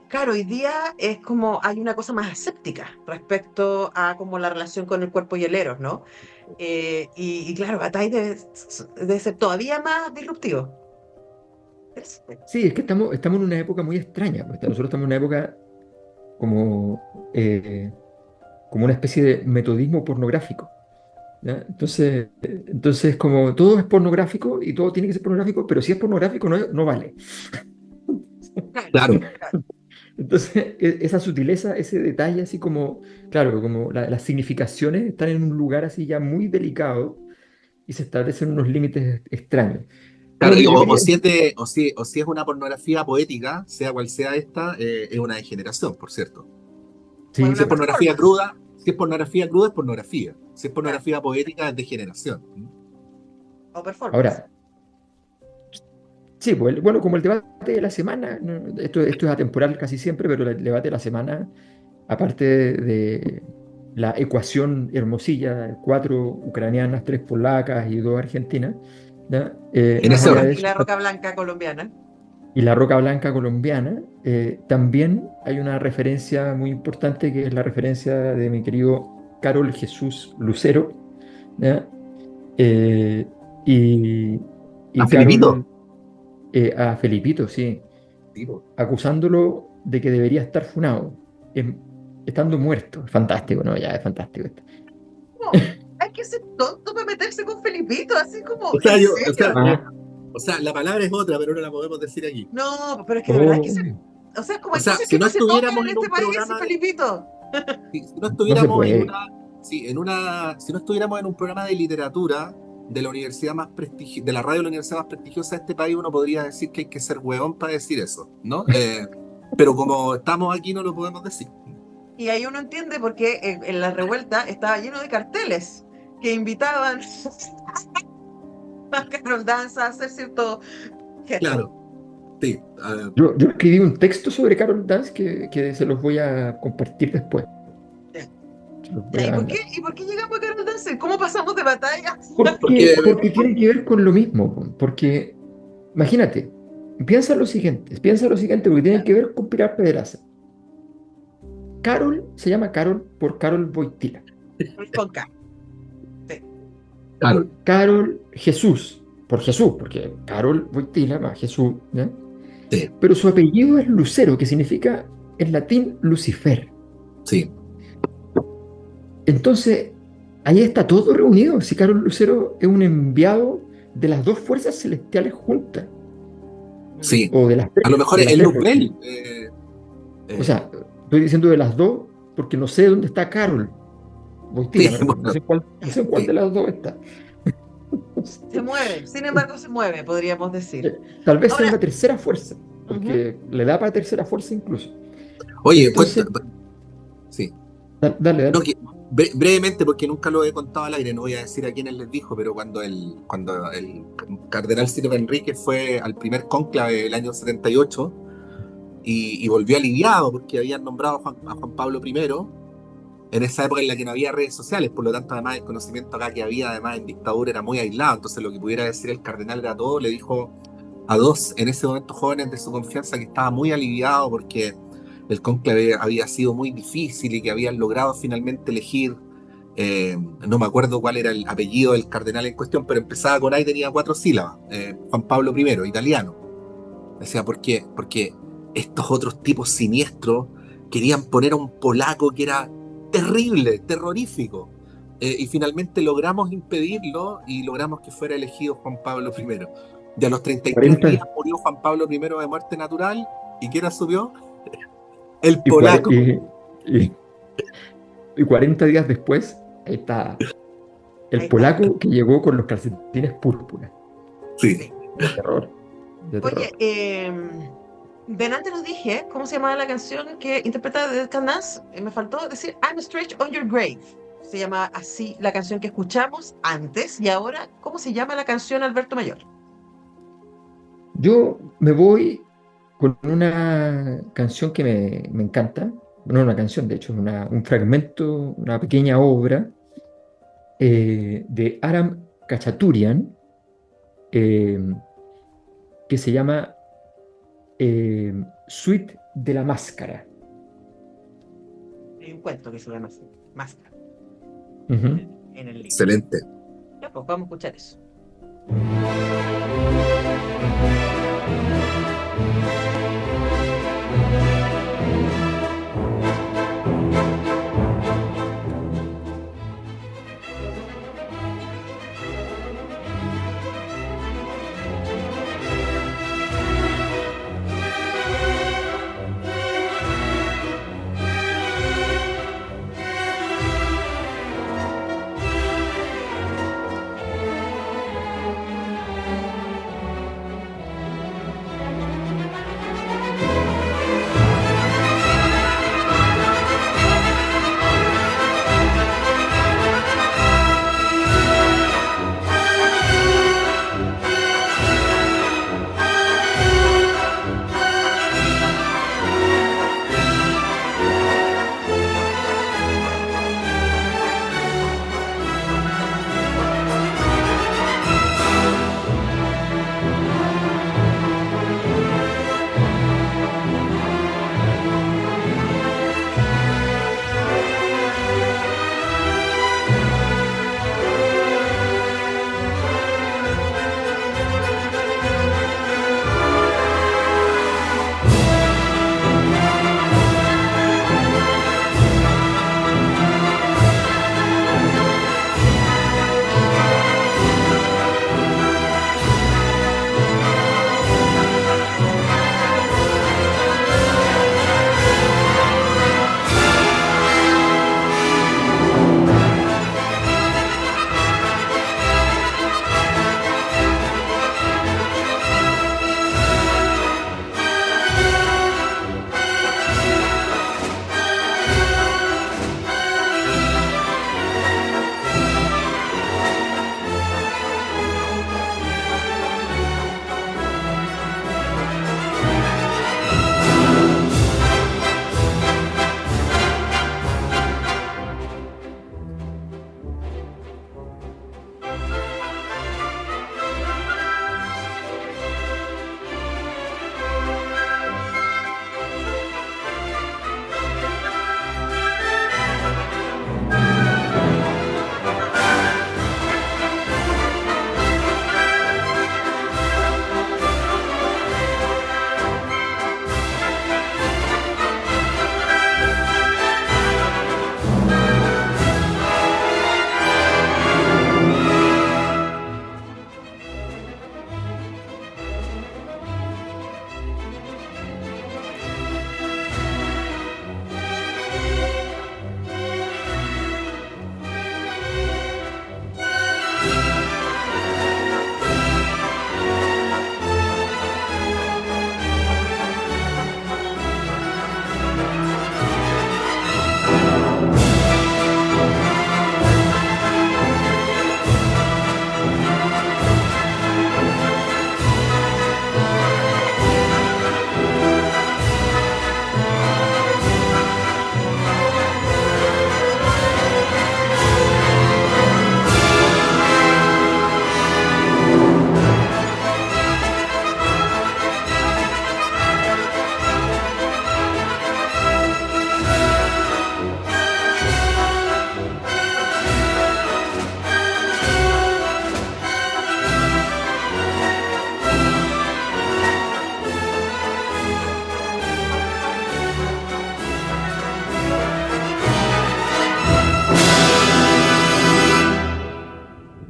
[SPEAKER 3] claro, hoy día es como hay una cosa más aséptica respecto a como la relación con el cuerpo y el eros, ¿no? Y claro, Bataille debe ser todavía más disruptivo. Interesante.
[SPEAKER 5] Sí, es que estamos en una época muy extraña, pues. Nosotros estamos en una época como una especie de metodismo pornográfico, ¿ya? Entonces como todo es pornográfico y todo tiene que ser pornográfico, pero si es pornográfico no vale.
[SPEAKER 4] Claro,
[SPEAKER 5] Entonces, esa sutileza, ese detalle, así como, claro, como las significaciones están en un lugar así ya muy delicado y se establecen unos límites extraños. No,
[SPEAKER 4] claro,
[SPEAKER 5] yo
[SPEAKER 4] o
[SPEAKER 5] quería,
[SPEAKER 4] si es una pornografía poética, sea cual sea esta, es una degeneración, por cierto.
[SPEAKER 3] Como
[SPEAKER 5] sí,
[SPEAKER 3] una
[SPEAKER 4] Si es pornografía
[SPEAKER 3] performance,
[SPEAKER 4] cruda, si es pornografía cruda, es pornografía. Si es
[SPEAKER 3] claro,
[SPEAKER 4] pornografía poética, es degeneración.
[SPEAKER 3] o performance.
[SPEAKER 5] ahora, sí, pues, bueno, como el debate de la semana, ¿no? Esto es atemporal casi siempre, pero el debate de la semana, aparte de la ecuación hermosilla, 4 ucranianas, 3 polacas y 2 argentinas, ¿ya?
[SPEAKER 3] Y
[SPEAKER 4] En
[SPEAKER 3] la
[SPEAKER 5] Más
[SPEAKER 4] ese
[SPEAKER 5] allá
[SPEAKER 3] roca,
[SPEAKER 5] de
[SPEAKER 4] orden.
[SPEAKER 3] y
[SPEAKER 5] eso,
[SPEAKER 3] la roca blanca colombiana.
[SPEAKER 5] y la roca blanca colombiana, también hay una referencia muy importante que es la referencia de mi querido Carol Jesús Lucero, ¿ya? Eh, y, Y
[SPEAKER 4] ¿A Felipito?
[SPEAKER 5] A Felipito, sí,
[SPEAKER 4] Tipo,
[SPEAKER 5] acusándolo de que debería estar funado, em, estando muerto. Fantástico, ¿no? Ya es fantástico esto.
[SPEAKER 3] ¿Cómo? Hay que ser tonto para meterse con Felipito, así como,
[SPEAKER 4] O sea,
[SPEAKER 3] ¿en
[SPEAKER 4] yo,
[SPEAKER 3] serio?
[SPEAKER 4] o sea, la palabra es otra, pero no la podemos decir aquí.
[SPEAKER 3] No, pero es que de verdad hay que
[SPEAKER 5] Oh,
[SPEAKER 3] ser. O sea, es como
[SPEAKER 4] O
[SPEAKER 3] hay
[SPEAKER 4] sea,
[SPEAKER 3] cosas
[SPEAKER 4] si
[SPEAKER 3] que
[SPEAKER 4] no
[SPEAKER 3] no se tocan
[SPEAKER 4] estuviéramos
[SPEAKER 3] en
[SPEAKER 4] en
[SPEAKER 3] este
[SPEAKER 4] un
[SPEAKER 3] país, ese
[SPEAKER 4] programa,
[SPEAKER 3] Felipito.
[SPEAKER 4] si no
[SPEAKER 5] no se
[SPEAKER 4] estuviéramos en
[SPEAKER 5] puede.
[SPEAKER 4] una, sí, si no estuviéramos en un programa de literatura de la universidad más de la radio de la universidad más prestigiosa de este país, uno podría decir que hay que ser huevón para decir eso, ¿no? Pero como estamos aquí, no lo podemos decir.
[SPEAKER 3] Y ahí uno entiende por qué en la revuelta estaba lleno de carteles que invitaban a Carol Dance a hacer cierto gesto.
[SPEAKER 4] Claro, sí.
[SPEAKER 5] Yo escribí un texto sobre Carol Dance que se los voy a compartir después. Se los voy
[SPEAKER 3] Ya,
[SPEAKER 5] a mandar.
[SPEAKER 3] ¿y por qué llegamos a Carol Dance? ¿Cómo pasamos de batalla?
[SPEAKER 4] Porque,
[SPEAKER 5] Porque tiene que ver con lo mismo. Porque, imagínate, piensa lo siguiente, porque tiene que ver con Pilar Pedraza. Carol se llama Carol por Carol Boitila.
[SPEAKER 3] Con K.
[SPEAKER 4] claro,
[SPEAKER 5] Carol Jesús, por Jesús, porque Carol Boitila más Jesús, ¿ya?
[SPEAKER 4] sí,
[SPEAKER 5] Pero su apellido es Lucero, que significa en latín Lucifer.
[SPEAKER 4] sí,
[SPEAKER 5] Entonces, ahí está todo reunido. Si Carol Lucero es un enviado de las dos fuerzas celestiales juntas,
[SPEAKER 4] sí.
[SPEAKER 5] o de las tres.
[SPEAKER 4] A lo mejor
[SPEAKER 5] De
[SPEAKER 4] es
[SPEAKER 5] las
[SPEAKER 4] el
[SPEAKER 5] tres,
[SPEAKER 4] Luprel.
[SPEAKER 5] o sea, estoy diciendo de las dos porque no sé dónde está Carol Boitila,
[SPEAKER 4] sí,
[SPEAKER 5] me refiero.
[SPEAKER 4] bueno,
[SPEAKER 5] No sé en cuál
[SPEAKER 4] sí.
[SPEAKER 5] de las dos está.
[SPEAKER 3] Se mueve, sin embargo se mueve, podríamos decir.
[SPEAKER 5] Tal vez sea
[SPEAKER 3] Ahora,
[SPEAKER 5] una tercera fuerza,
[SPEAKER 3] ujú,
[SPEAKER 5] porque le da para tercera fuerza incluso.
[SPEAKER 4] Oye,
[SPEAKER 5] Entonces,
[SPEAKER 4] sí.
[SPEAKER 5] dale,
[SPEAKER 4] No,
[SPEAKER 5] dale.
[SPEAKER 4] brevemente, porque nunca lo he contado al aire, no voy a decir a quiénes les dijo, pero cuando el cardenal Silva Enrique fue al primer cónclave el año 78 y volvió aliviado porque habían nombrado a Juan Pablo I, en esa época en la que no había redes sociales, por lo tanto, además, el conocimiento acá que había, además, en dictadura era muy aislado, entonces lo que pudiera decir el cardenal era todo, le dijo a dos, en ese momento, jóvenes de su confianza, que estaba muy aliviado porque el cónclave había sido muy difícil y que habían logrado finalmente elegir, no me acuerdo cuál era el apellido del cardenal en cuestión, pero empezaba con A y tenía 4 sílabas, Juan Pablo I, italiano. Decía, ¿por qué? Porque estos otros tipos siniestros querían poner a un polaco que era terrible, terrorífico. Y finalmente logramos impedirlo y logramos que fuera elegido Juan Pablo I. Y a los 33 días
[SPEAKER 5] 40,
[SPEAKER 4] murió Juan Pablo I de muerte natural. ¿Y quién asumió? El
[SPEAKER 5] y, cuare-
[SPEAKER 4] polaco.
[SPEAKER 5] y- y 40 días después, ahí está
[SPEAKER 3] ahí
[SPEAKER 5] el
[SPEAKER 3] está.
[SPEAKER 5] polaco que llegó con los calcetines púrpura.
[SPEAKER 4] Sí.
[SPEAKER 5] De terror. De terror.
[SPEAKER 3] Oye, delante nos dije cómo se llamaba la canción que interpreta Dead Can Dance. Me faltó decir I'm Stretched on Your Grave. Se llama así la canción que escuchamos antes. Y ahora, ¿cómo se llama la canción Alberto Mayor?
[SPEAKER 5] Yo me voy con una canción que me encanta. No una canción, de hecho, es un fragmento, una pequeña obra de Aram Khachaturian, eh, que se llama Suite de la Máscara.
[SPEAKER 3] Hay un cuento que se llama así, Máscara,
[SPEAKER 5] Ujú.
[SPEAKER 3] en el libro.
[SPEAKER 4] Excelente.
[SPEAKER 3] Ya, pues vamos a escuchar eso.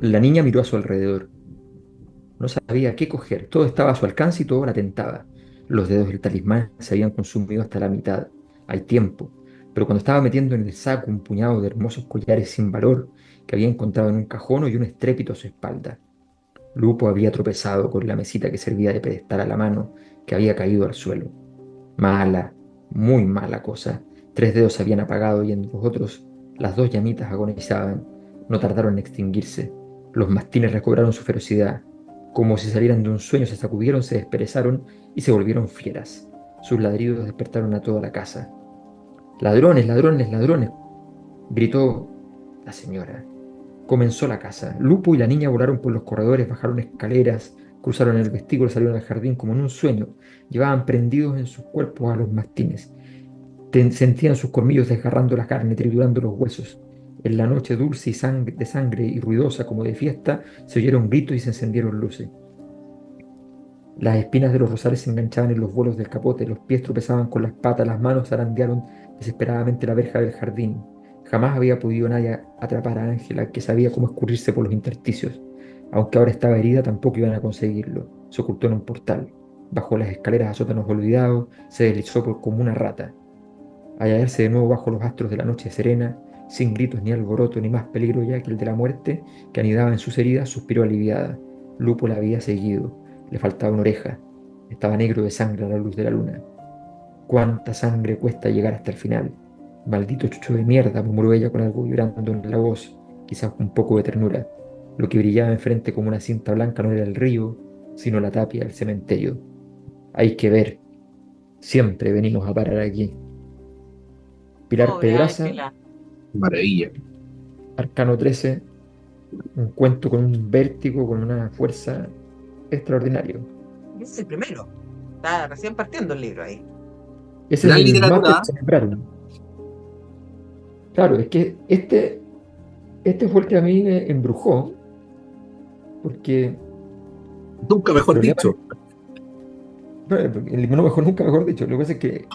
[SPEAKER 5] La niña miró a su alrededor. No sabía qué coger. Todo estaba a su alcance y todo la tentaba. Los dedos del talismán se habían consumido hasta la mitad. Hay tiempo. Pero cuando estaba metiendo en el saco un puñado de hermosos collares sin valor que había encontrado en un cajón, oyó un estrépito a su espalda. Lupo había tropezado con la mesita que servía de pedestal a la mano, que había caído al suelo. Mala, muy mala cosa. 3 dedos se habían apagado y en los otros las 2 llamitas agonizaban. No tardaron en extinguirse. Los mastines recobraron su ferocidad. Como si salieran de un sueño, se sacudieron, se desperezaron y se volvieron fieras. Sus ladridos despertaron a toda la casa. ¡Ladrones, ladrones, ladrones!, gritó la señora. Comenzó la caza. Lupo y la niña volaron por los corredores, bajaron escaleras, cruzaron el vestíbulo, salieron al jardín como en un sueño. Llevaban prendidos en sus cuerpos a los mastines. Sentían sus colmillos desgarrando la carne, triturando los huesos. En la noche dulce y de sangre y ruidosa como de fiesta, se oyeron gritos y se encendieron luces. Las espinas de los rosales se enganchaban en los vuelos del capote, los pies tropezaban con las patas, las manos zarandearon desesperadamente la verja del jardín. Jamás había podido nadie atrapar a Ángela, que sabía cómo escurrirse por los intersticios. Aunque ahora estaba herida, tampoco iban a conseguirlo. Se ocultó en un portal. Bajó las escaleras a sótanos olvidados, se deslizó como una rata. Al hallarse de nuevo bajo los astros de la noche serena, sin gritos ni alboroto, ni más peligro ya que el de la muerte, que anidaba en sus heridas, suspiró aliviada. Lupo la había seguido. Le faltaba una oreja. Estaba negro de sangre a la luz de la luna. ¿Cuánta sangre cuesta llegar hasta el final? Maldito chucho de mierda, murmuró ella con algo vibrando en la voz, quizás un poco de ternura. Lo que brillaba enfrente como una cinta blanca no era el río, sino la tapia del cementerio. Hay que ver. Siempre venimos a parar aquí. Pilar
[SPEAKER 3] Pobre
[SPEAKER 5] Pedraza,
[SPEAKER 3] Ángela.
[SPEAKER 4] Maravilla.
[SPEAKER 5] Arcano 13, un cuento con un vértigo, con una fuerza extraordinaria.
[SPEAKER 3] Ese es el primero. Está recién partiendo el libro ahí.
[SPEAKER 5] Ese es
[SPEAKER 4] Gran
[SPEAKER 5] el más
[SPEAKER 4] literatura.
[SPEAKER 5] que celebraron. Claro, es que este fue el que a mí me embrujó, porque
[SPEAKER 4] Nunca mejor
[SPEAKER 5] el
[SPEAKER 4] dicho.
[SPEAKER 5] no mejor, nunca mejor dicho. Lo que pasa es que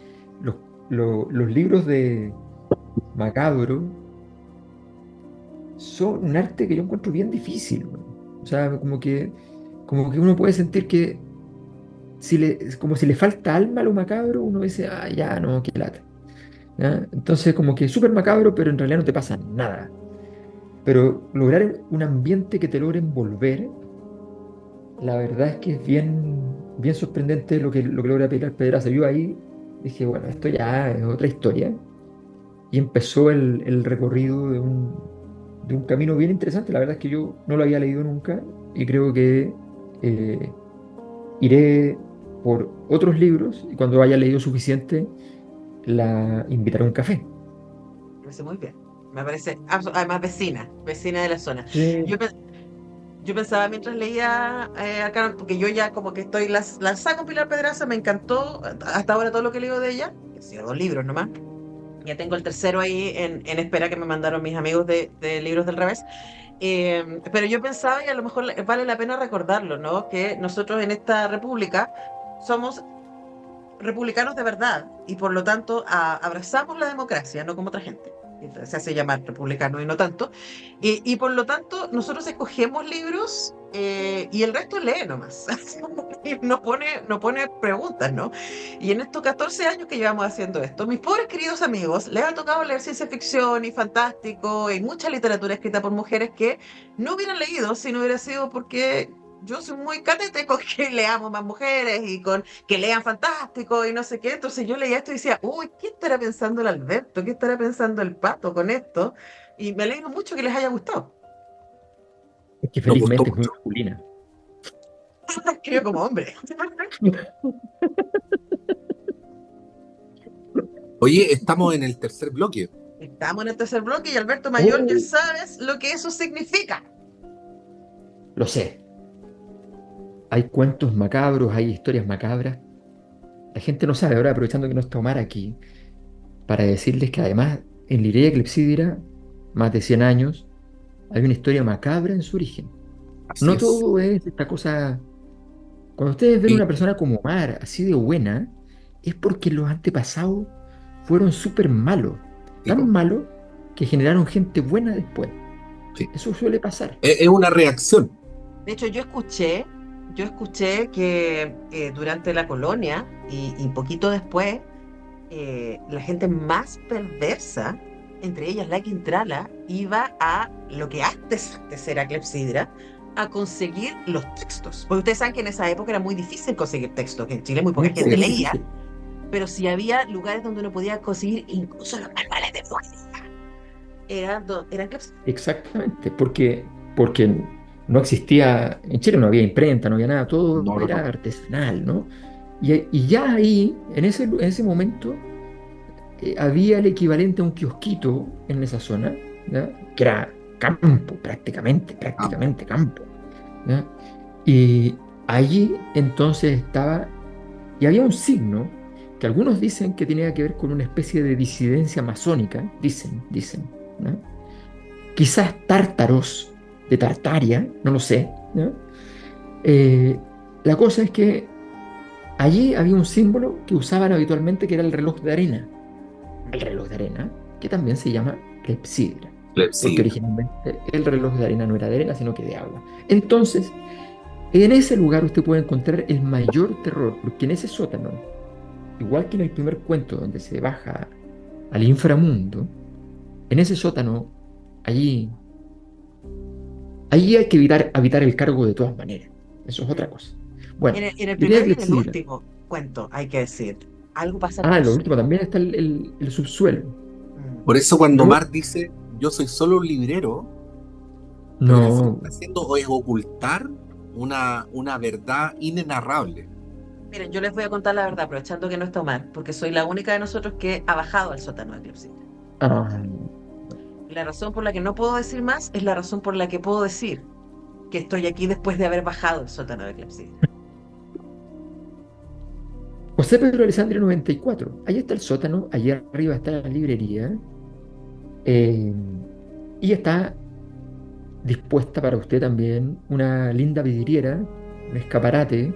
[SPEAKER 5] los, los libros de Macabro son un arte que yo encuentro bien difícil, ¿no? O sea, como que uno puede sentir que como si le falta alma a lo macabro, uno dice, ah, ya, no, qué lata. ¿Ya? Entonces, como que es súper macabro, pero en realidad no te pasa nada. Pero lograr un ambiente que te logre envolver, la verdad es que es bien sorprendente lo que logra Pilar Pedraza. Yo ahí dije, bueno, esto ya es otra historia. Y empezó el recorrido de un camino bien interesante. La verdad es que yo no lo había leído nunca y creo que iré por otros libros y cuando haya leído suficiente la invitaré a un café.
[SPEAKER 3] Me parece muy bien. Me parece, además vecina de la zona.
[SPEAKER 5] Sí.
[SPEAKER 3] Yo pensaba mientras leía Arcano, porque yo ya como que estoy lanzada con Pilar Pedraza, me encantó hasta ahora todo lo que leo de ella, que han sido 2 libros nomás. Ya tengo el tercero ahí en espera que me mandaron mis amigos de Libros del Revés. Pero yo pensaba, y a lo mejor vale la pena recordarlo, ¿no? Que nosotros en esta república somos republicanos de verdad y por lo tanto abrazamos la democracia, no como otra gente. Entonces, se hace llamar republicano y no tanto. Y por lo tanto, nosotros escogemos libros y el resto lee nomás. No pone preguntas, ¿no? Y en estos 14 años que llevamos haciendo esto, mis pobres queridos amigos, les ha tocado leer ciencia ficción y fantástico y mucha literatura escrita por mujeres que no hubieran leído si no hubiera sido porque yo soy muy catete con que leamos más mujeres y con que lean fantástico y no sé qué. Entonces yo leía esto y decía, uy, ¿qué estará pensando el Alberto? ¿Qué estará pensando el Pato con esto? Y me alegro mucho que les haya gustado.
[SPEAKER 5] Es que
[SPEAKER 4] Nos gustó
[SPEAKER 5] felizmente es muy
[SPEAKER 4] mucho.
[SPEAKER 5] masculina.
[SPEAKER 3] Escribo como hombre.
[SPEAKER 4] Oye, estamos en el tercer bloque.
[SPEAKER 3] Estamos en el tercer bloque y Alberto Mayor, ya
[SPEAKER 5] Oh.
[SPEAKER 3] sabes lo que eso significa.
[SPEAKER 5] Lo sé. Hay cuentos macabros, hay historias macabras. La gente no sabe, ahora aprovechando que no está Omar aquí, para decirles que además en Liria Clepsidra, más de 100 años, hay una historia macabra en su origen.
[SPEAKER 4] Así
[SPEAKER 5] No
[SPEAKER 4] es.
[SPEAKER 5] todo es esta cosa. Cuando ustedes ven
[SPEAKER 4] Y-
[SPEAKER 5] una persona como Omar, así de buena, es porque los antepasados fueron súper malos.
[SPEAKER 4] y po,
[SPEAKER 5] Tan malos que generaron gente buena después.
[SPEAKER 4] Sí.
[SPEAKER 5] Eso suele pasar.
[SPEAKER 4] Es una reacción.
[SPEAKER 3] De hecho, yo escuché que durante la colonia y poquito después, la gente más perversa, entre ellas la Quintrala, iba a lo que antes era clepsidra, a conseguir los textos. Porque ustedes saben que en esa época era muy difícil conseguir textos, que en Chile muy poca
[SPEAKER 5] Muy
[SPEAKER 3] gente
[SPEAKER 4] Sí.
[SPEAKER 3] leía,
[SPEAKER 5] difícil.
[SPEAKER 3] pero sí había lugares donde uno podía conseguir incluso los manuales de brujería. Eran clepsidras.
[SPEAKER 5] Exactamente, porque no existía, en Chile no había imprenta, no había nada, todo
[SPEAKER 4] No, no,
[SPEAKER 5] era
[SPEAKER 4] no.
[SPEAKER 5] artesanal, ¿no? Y ya ahí, en ese momento, había el equivalente a un kiosquito en esa zona, ¿ya? Que era campo,
[SPEAKER 4] Ah,
[SPEAKER 5] prácticamente campo, ¿ya? Y allí entonces estaba, y había un signo que algunos dicen que tenía que ver con una especie de disidencia masónica, dicen, ¿no? Quizás tártaros de Tartaria, no lo sé, ¿no? Eh, la cosa es que allí había un símbolo que usaban habitualmente que era el reloj de arena, que también se llama clepsidra, porque
[SPEAKER 4] clepsidra.
[SPEAKER 5] originalmente el reloj de arena no era de arena, sino que de agua. Entonces, en ese lugar usted puede encontrar el mayor terror, porque en ese sótano, igual que en el primer cuento donde se baja al inframundo, en ese sótano, allí, allí hay que evitar el cargo de todas maneras. Eso es otra cosa. Bueno,
[SPEAKER 3] En el
[SPEAKER 5] la idea de
[SPEAKER 3] primero y en el
[SPEAKER 5] clepsidra.
[SPEAKER 3] último cuento, hay que decir, algo pasa con
[SPEAKER 5] Ah,
[SPEAKER 3] el
[SPEAKER 5] lo último
[SPEAKER 3] suelo.
[SPEAKER 5] también está el subsuelo.
[SPEAKER 4] Por eso cuando
[SPEAKER 5] Luego,
[SPEAKER 4] Mar dice, yo soy solo un librero, lo que en el fondo
[SPEAKER 5] no,
[SPEAKER 4] está haciendo es ocultar una verdad inenarrable.
[SPEAKER 3] Miren, yo les voy a contar la verdad, aprovechando que no está Omar, porque soy la única de nosotros que ha bajado al sótano de Clepsidra.
[SPEAKER 5] ah,
[SPEAKER 3] Y la razón por la que no puedo decir más es la razón por la que puedo decir que estoy aquí después de haber bajado el sótano de Clepsidra.
[SPEAKER 5] José Pedro Alessandri 94. Ahí está el sótano, allí arriba está la librería, eh, y está dispuesta para usted también una linda vidriera, un escaparate,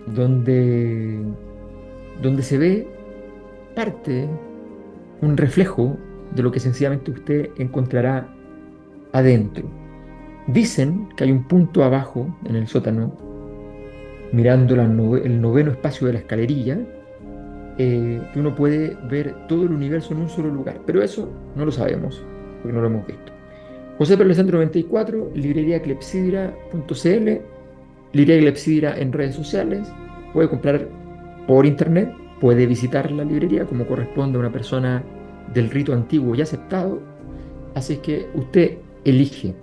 [SPEAKER 5] donde, donde se ve parte, un reflejo de lo que sencillamente usted encontrará adentro. Dicen que hay un punto abajo en el sótano, mirando el noveno espacio de la escalerilla, que uno puede ver todo el universo en un solo lugar, pero eso no lo sabemos, porque no lo hemos visto. José Pedro Alessandro 94, librería clepsidra.cl, librería Clepsidra en redes sociales, puede comprar por internet, puede visitar la librería como corresponde a una persona del rito antiguo y aceptado, así es que usted elige,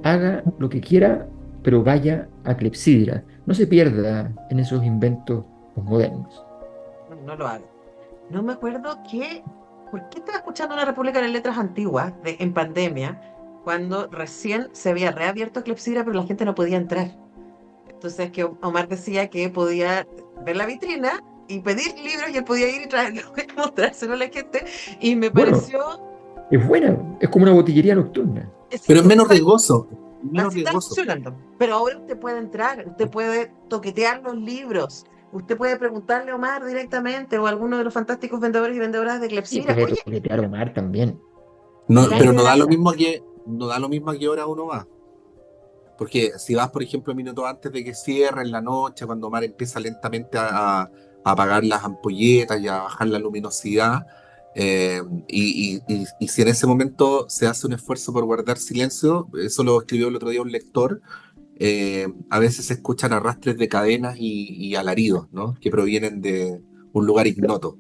[SPEAKER 5] haga lo que quiera, pero vaya a Clepsidra, no se pierda en esos inventos modernos.
[SPEAKER 3] No, no lo hago. No me acuerdo por qué estaba escuchando una República de Letras antiguas en pandemia, cuando recién se había reabierto Clepsidra, pero la gente no podía entrar. Entonces que Omar decía que podía ver la vitrina y pedir libros y él podía ir y traerlos y mostrárselo a la gente. Y me
[SPEAKER 5] Bueno,
[SPEAKER 3] pareció,
[SPEAKER 5] es buena, es como una botillería nocturna.
[SPEAKER 4] Pero
[SPEAKER 3] sí,
[SPEAKER 4] es menos riesgoso. Menos
[SPEAKER 3] así está
[SPEAKER 4] riesgoso.
[SPEAKER 3] funcionando. Pero ahora usted puede entrar, usted puede toquetear los libros, usted puede preguntarle a Omar directamente o a alguno de los fantásticos vendedores y vendedoras de
[SPEAKER 5] Y
[SPEAKER 3] Clepsidra,
[SPEAKER 5] puede
[SPEAKER 3] oye,
[SPEAKER 5] toquetear a Omar también.
[SPEAKER 4] No, pero no da lo
[SPEAKER 3] gracias.
[SPEAKER 4] mismo no da lo mismo a qué hora uno va. Porque si vas, por ejemplo, minutos antes de que cierre en la noche, cuando Mar empieza lentamente a apagar las ampolletas y a bajar la luminosidad, y si en ese momento se hace un esfuerzo por guardar silencio, eso lo escribió el otro día un lector, a veces se escuchan arrastres de cadenas y alaridos, ¿no? Que provienen de un lugar ignoto.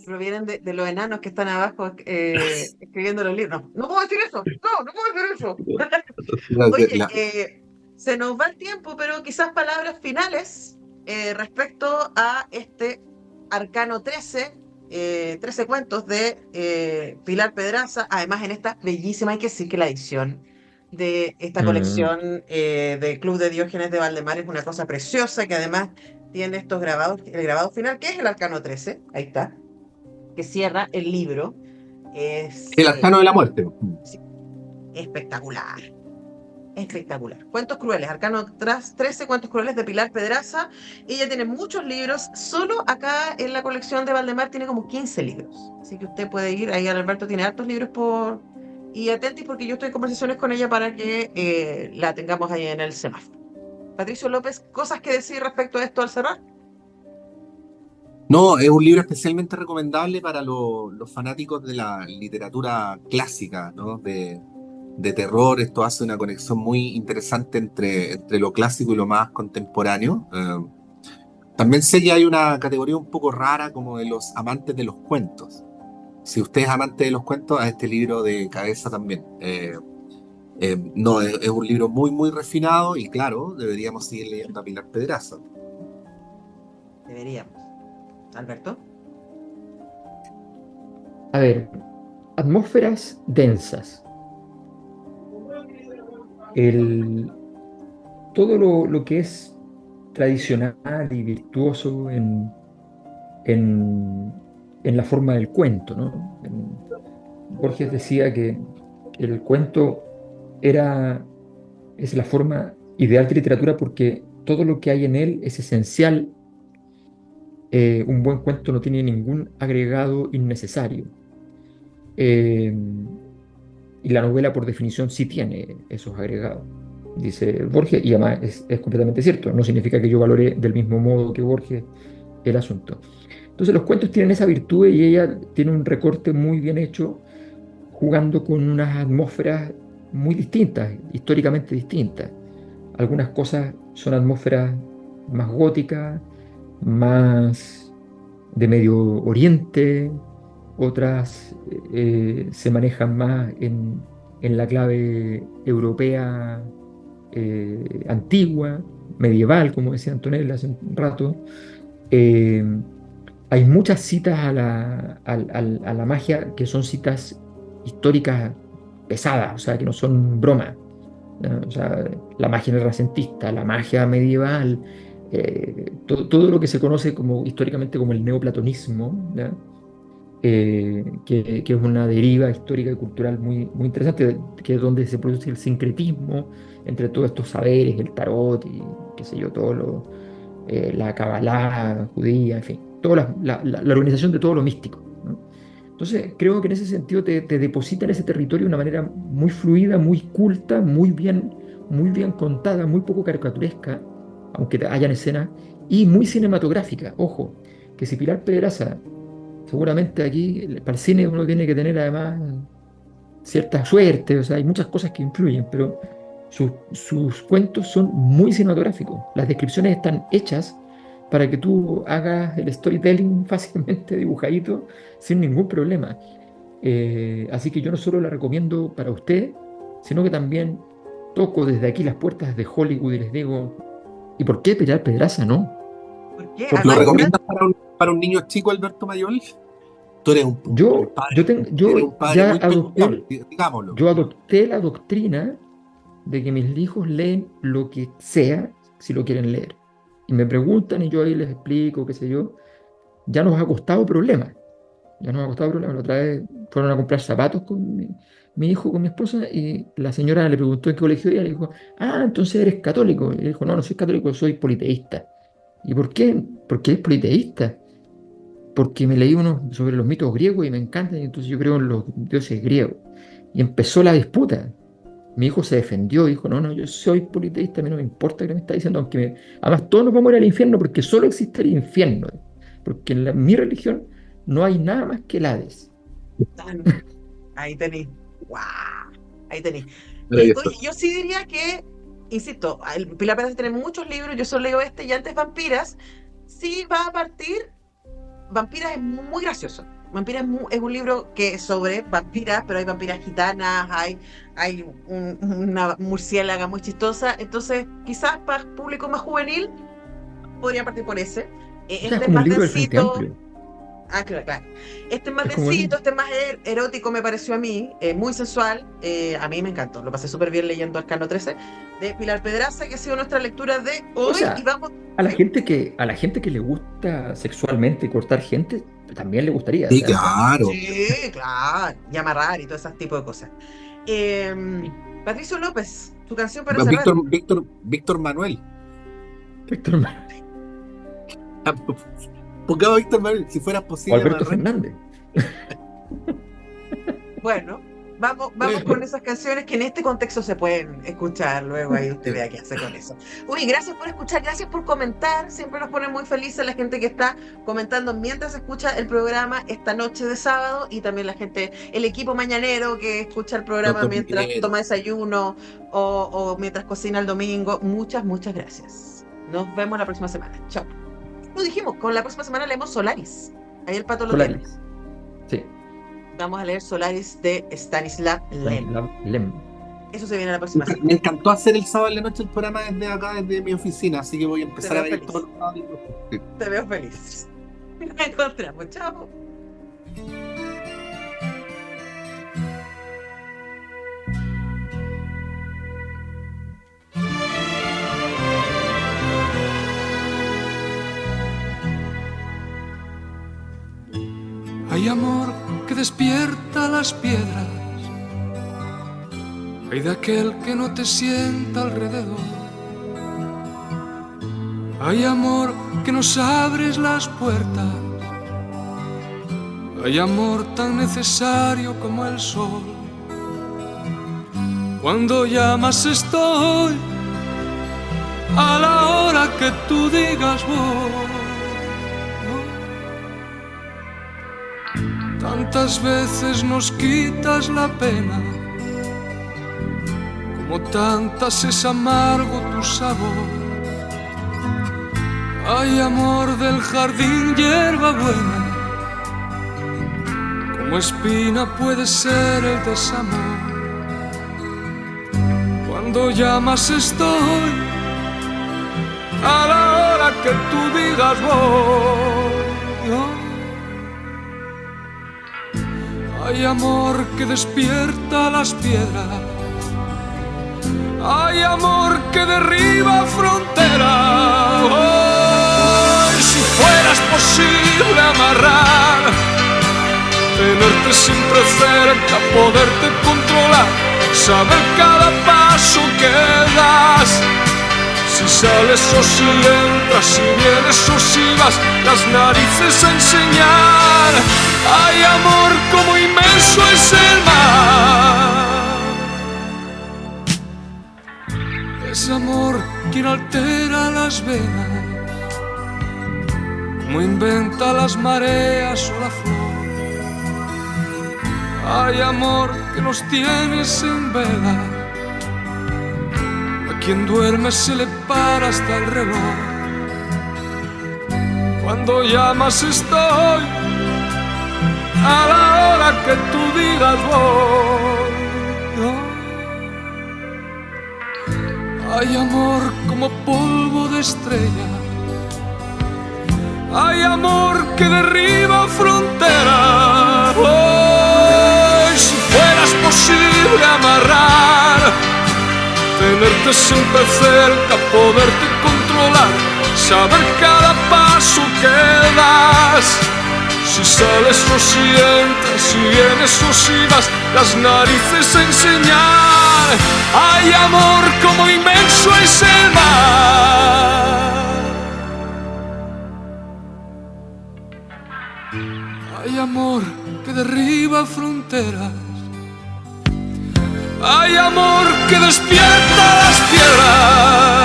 [SPEAKER 3] Provienen de los enanos que están abajo escribiendo los libros. No, no puedo decir eso, no, no puedo decir eso. Oye,
[SPEAKER 4] La-
[SPEAKER 3] se nos va el tiempo, pero quizás palabras finales respecto a este Arcano 13, 13 cuentos de Pilar Pedraza. Además, en esta bellísima, hay que decir que la edición de esta
[SPEAKER 5] Mm,
[SPEAKER 3] colección de Club de Diógenes de Valdemar es una cosa preciosa, que además tiene estos grabados, el grabado final, que es el Arcano 13, ahí está, que cierra el libro. Es
[SPEAKER 4] el arcano de la muerte.
[SPEAKER 3] sí, espectacular. Espectacular. Cuentos crueles, Arcano 13, Cuentos crueles de Pilar Pedraza. Ella tiene muchos libros. Solo acá en la colección de Valdemar tiene como 15 libros. Así que usted puede ir, ahí Alberto tiene hartos libros y atentis porque yo estoy en conversaciones con ella para que la tengamos ahí en el semáforo. Patricio López, ¿cosas que decir respecto a esto al cerrar?
[SPEAKER 4] No, es un libro especialmente recomendable para los fanáticos de la literatura clásica, ¿no? De terror. Esto hace una conexión muy interesante entre lo clásico y lo más contemporáneo. También sé que hay una categoría un poco rara como de los amantes de los cuentos. Si usted es amante de los cuentos, a este libro de cabeza también. No, es un libro muy, muy refinado y claro, deberíamos seguir leyendo a Pilar Pedraza.
[SPEAKER 3] Deberíamos. Alberto.
[SPEAKER 5] A ver, atmósferas densas. Todo lo que es tradicional y virtuoso en la forma del cuento, ¿no? Borges decía que el cuento es la forma ideal de literatura porque todo lo que hay en él es esencial. Un buen cuento no tiene ningún agregado innecesario. Eh, y la novela, por definición, sí tiene esos agregados, dice Borges, y además es completamente cierto. No significa que yo valore del mismo modo que Borges el asunto. Entonces, los cuentos tienen esa virtud y ella tiene un recorte muy bien hecho, jugando con unas atmósferas muy distintas, históricamente distintas. Algunas cosas son atmósferas más góticas, más de Medio Oriente, otras se manejan más en la clave europea antigua, medieval, como decía Antonella hace un rato. Eh, Hay muchas citas a la magia que son citas históricas pesadas, o sea, que no son bromas. ¿No? O sea, la magia renacentista, la magia medieval, todo lo que se conoce como, históricamente como el neoplatonismo, ¿ya? Que es una deriva histórica y cultural muy, muy interesante, que es donde se produce el sincretismo entre todos estos saberes, el tarot y qué sé yo, la cabalá judía, en fin, toda la organización de todo lo místico, ¿no? Entonces, creo que en ese sentido te deposita en ese territorio de una manera muy fluida, muy culta, muy bien contada, muy poco caricaturesca, aunque hayan escenas, y muy cinematográfica. Ojo, que si Pilar Pedraza, seguramente aquí para el cine uno tiene que tener además cierta suerte, o sea, hay muchas cosas que influyen, pero sus cuentos son muy cinematográficos. Las descripciones están hechas para que tú hagas el storytelling fácilmente dibujadito sin ningún problema. Así que yo no solo la recomiendo para usted, sino que también toco desde aquí las puertas de Hollywood y les digo, ¿y por qué Pilar Pedraza no?
[SPEAKER 3] ¿Por qué?
[SPEAKER 4] ¿Lo
[SPEAKER 3] Además,
[SPEAKER 4] recomiendas para un niño chico, Alberto Mayol? Tú eres un eres
[SPEAKER 5] Yo
[SPEAKER 4] un padre
[SPEAKER 5] ya
[SPEAKER 4] muy preocupable, digámoslo.
[SPEAKER 5] yo adopté la doctrina de que mis hijos leen lo que sea si lo quieren leer. Y me preguntan y yo ahí les explico, qué sé yo. Ya nos ha costado problemas. Ya nos ha costado problemas. La otra vez fueron a comprar zapatos con mi hijo, con mi esposa, y la señora le preguntó en qué colegio iba y le dijo, ah, entonces eres católico. Y le dijo, no, no soy católico, soy politeísta. ¿Y por qué? ¿Por qué es politeísta? Porque me leí uno sobre los mitos griegos y me encantan, y entonces yo creo en los dioses griegos. Y empezó la disputa. Mi hijo se defendió, dijo, no, no, yo soy politeísta, a mí no me importa que me está diciendo, además todos nos vamos a ir al infierno porque solo existe el infierno, porque mi religión no hay nada más que el Hades.
[SPEAKER 3] ahí tenéis. ¡Guau! Ahí tenéis.
[SPEAKER 4] Maravilloso.
[SPEAKER 3] Oye, yo sí diría que, insisto, Pilar Pérez tiene muchos libros, yo solo leo este y antes Vampiras. Sí va a partir. Vampiras es muy gracioso. Vampiras es un libro que es sobre vampiras, pero hay vampiras gitanas, hay una murciélaga muy chistosa. Entonces, quizás para público más juvenil, podría partir por ese.
[SPEAKER 5] O sea, es
[SPEAKER 3] Este es
[SPEAKER 5] como
[SPEAKER 3] más
[SPEAKER 5] el libro del Frente
[SPEAKER 3] densito.
[SPEAKER 5] Amplio.
[SPEAKER 3] Ah, claro, claro. Este es más
[SPEAKER 5] Es como
[SPEAKER 3] densito, este es más erótico, me pareció a mí, muy sensual. A mí me encantó, lo pasé súper bien leyendo Arcano 13 de Pilar Pedraza, que ha sido nuestra lectura de hoy.
[SPEAKER 5] O sea,
[SPEAKER 3] Y vamos.
[SPEAKER 5] a la gente que le gusta sexualmente cortar gente, también le gustaría. O
[SPEAKER 4] Sí,
[SPEAKER 5] sea,
[SPEAKER 4] claro.
[SPEAKER 3] Sí, claro, y amarrar y todo ese tipo de cosas. Patricio López, tu canción para cerrar.
[SPEAKER 4] Víctor Manuel.
[SPEAKER 5] Víctor Manuel
[SPEAKER 4] Pongamos a Víctor Manuel, si fuera
[SPEAKER 5] o
[SPEAKER 4] posible.
[SPEAKER 5] Alberto
[SPEAKER 4] Marrén.
[SPEAKER 5] Fernández.
[SPEAKER 3] Bueno, Vamos con esas canciones que en este contexto se pueden escuchar luego, ahí usted vea qué hace con eso. Uy, gracias por escuchar, gracias por comentar, siempre nos pone muy felices la gente que está comentando mientras escucha el programa esta noche de sábado, y también la gente, el equipo mañanero que escucha el programa mientras toma desayuno o mientras cocina el domingo. Muchas gracias. Nos vemos la próxima semana. Chao. Lo dijimos, con la próxima semana leemos Solaris. Ahí el Pato lo tiene.
[SPEAKER 5] Sí.
[SPEAKER 3] Vamos a leer Solaris de Stanislav Lem. Eso se viene la próxima semana.
[SPEAKER 4] Me encantó hacer el sábado en la noche el programa desde acá, desde mi oficina, así que voy a empezar a ver todos los sábados.
[SPEAKER 3] Te veo feliz. Nos encontramos. Chao.
[SPEAKER 7] Hay amor que despierta las piedras, hay de aquel que no te sienta alrededor. Hay amor que nos abres las puertas, hay amor tan necesario como el sol. Cuando llamas estoy, a la hora que tú digas voy. Tantas veces nos quitas la pena, como tantas es amargo tu sabor. Hay amor del jardín, hierba buena, como espina puede ser el desamor. Cuando llamas estoy, a la hora que tú digas voy. Hay amor que despierta las piedras, hay amor que derriba fronteras. Oh, si fueras posible amarrar, tenerte siempre cerca, poderte controlar, saber cada paso que das. Si sales o si entras, si vienes o si vas, las narices a enseñar. Hay amor como inmenso es el mar. Es amor quien altera las venas, como inventa las mareas o la flor. Hay amor que nos tienes en vela, quien duerme se le para hasta el reloj. Cuando llamas estoy, a la hora que tú digas voy. Hay amor como polvo de estrella, hay amor que derriba fronteras. Oh, si fueras posible amarrar, tenerte siempre cerca, poderte controlar, saber cada paso que das. Si sales o si entras, si vienes o si vas, las narices a enseñar. Hay amor como inmenso es el mar. Hay amor que derriba fronteras, hay amor que despierta las piedras.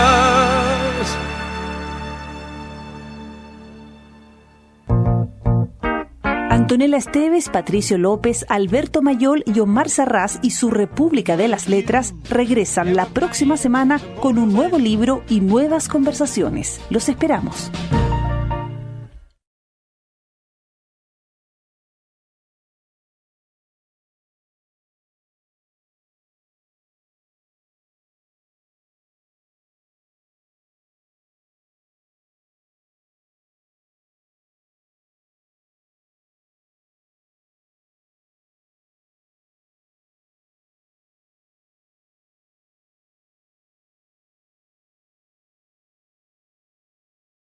[SPEAKER 1] Antonella Esteves, Patricio López, Alberto Mayol y Omar Sarraz y su República de las Letras regresan la próxima semana con un nuevo libro y nuevas conversaciones. Los esperamos.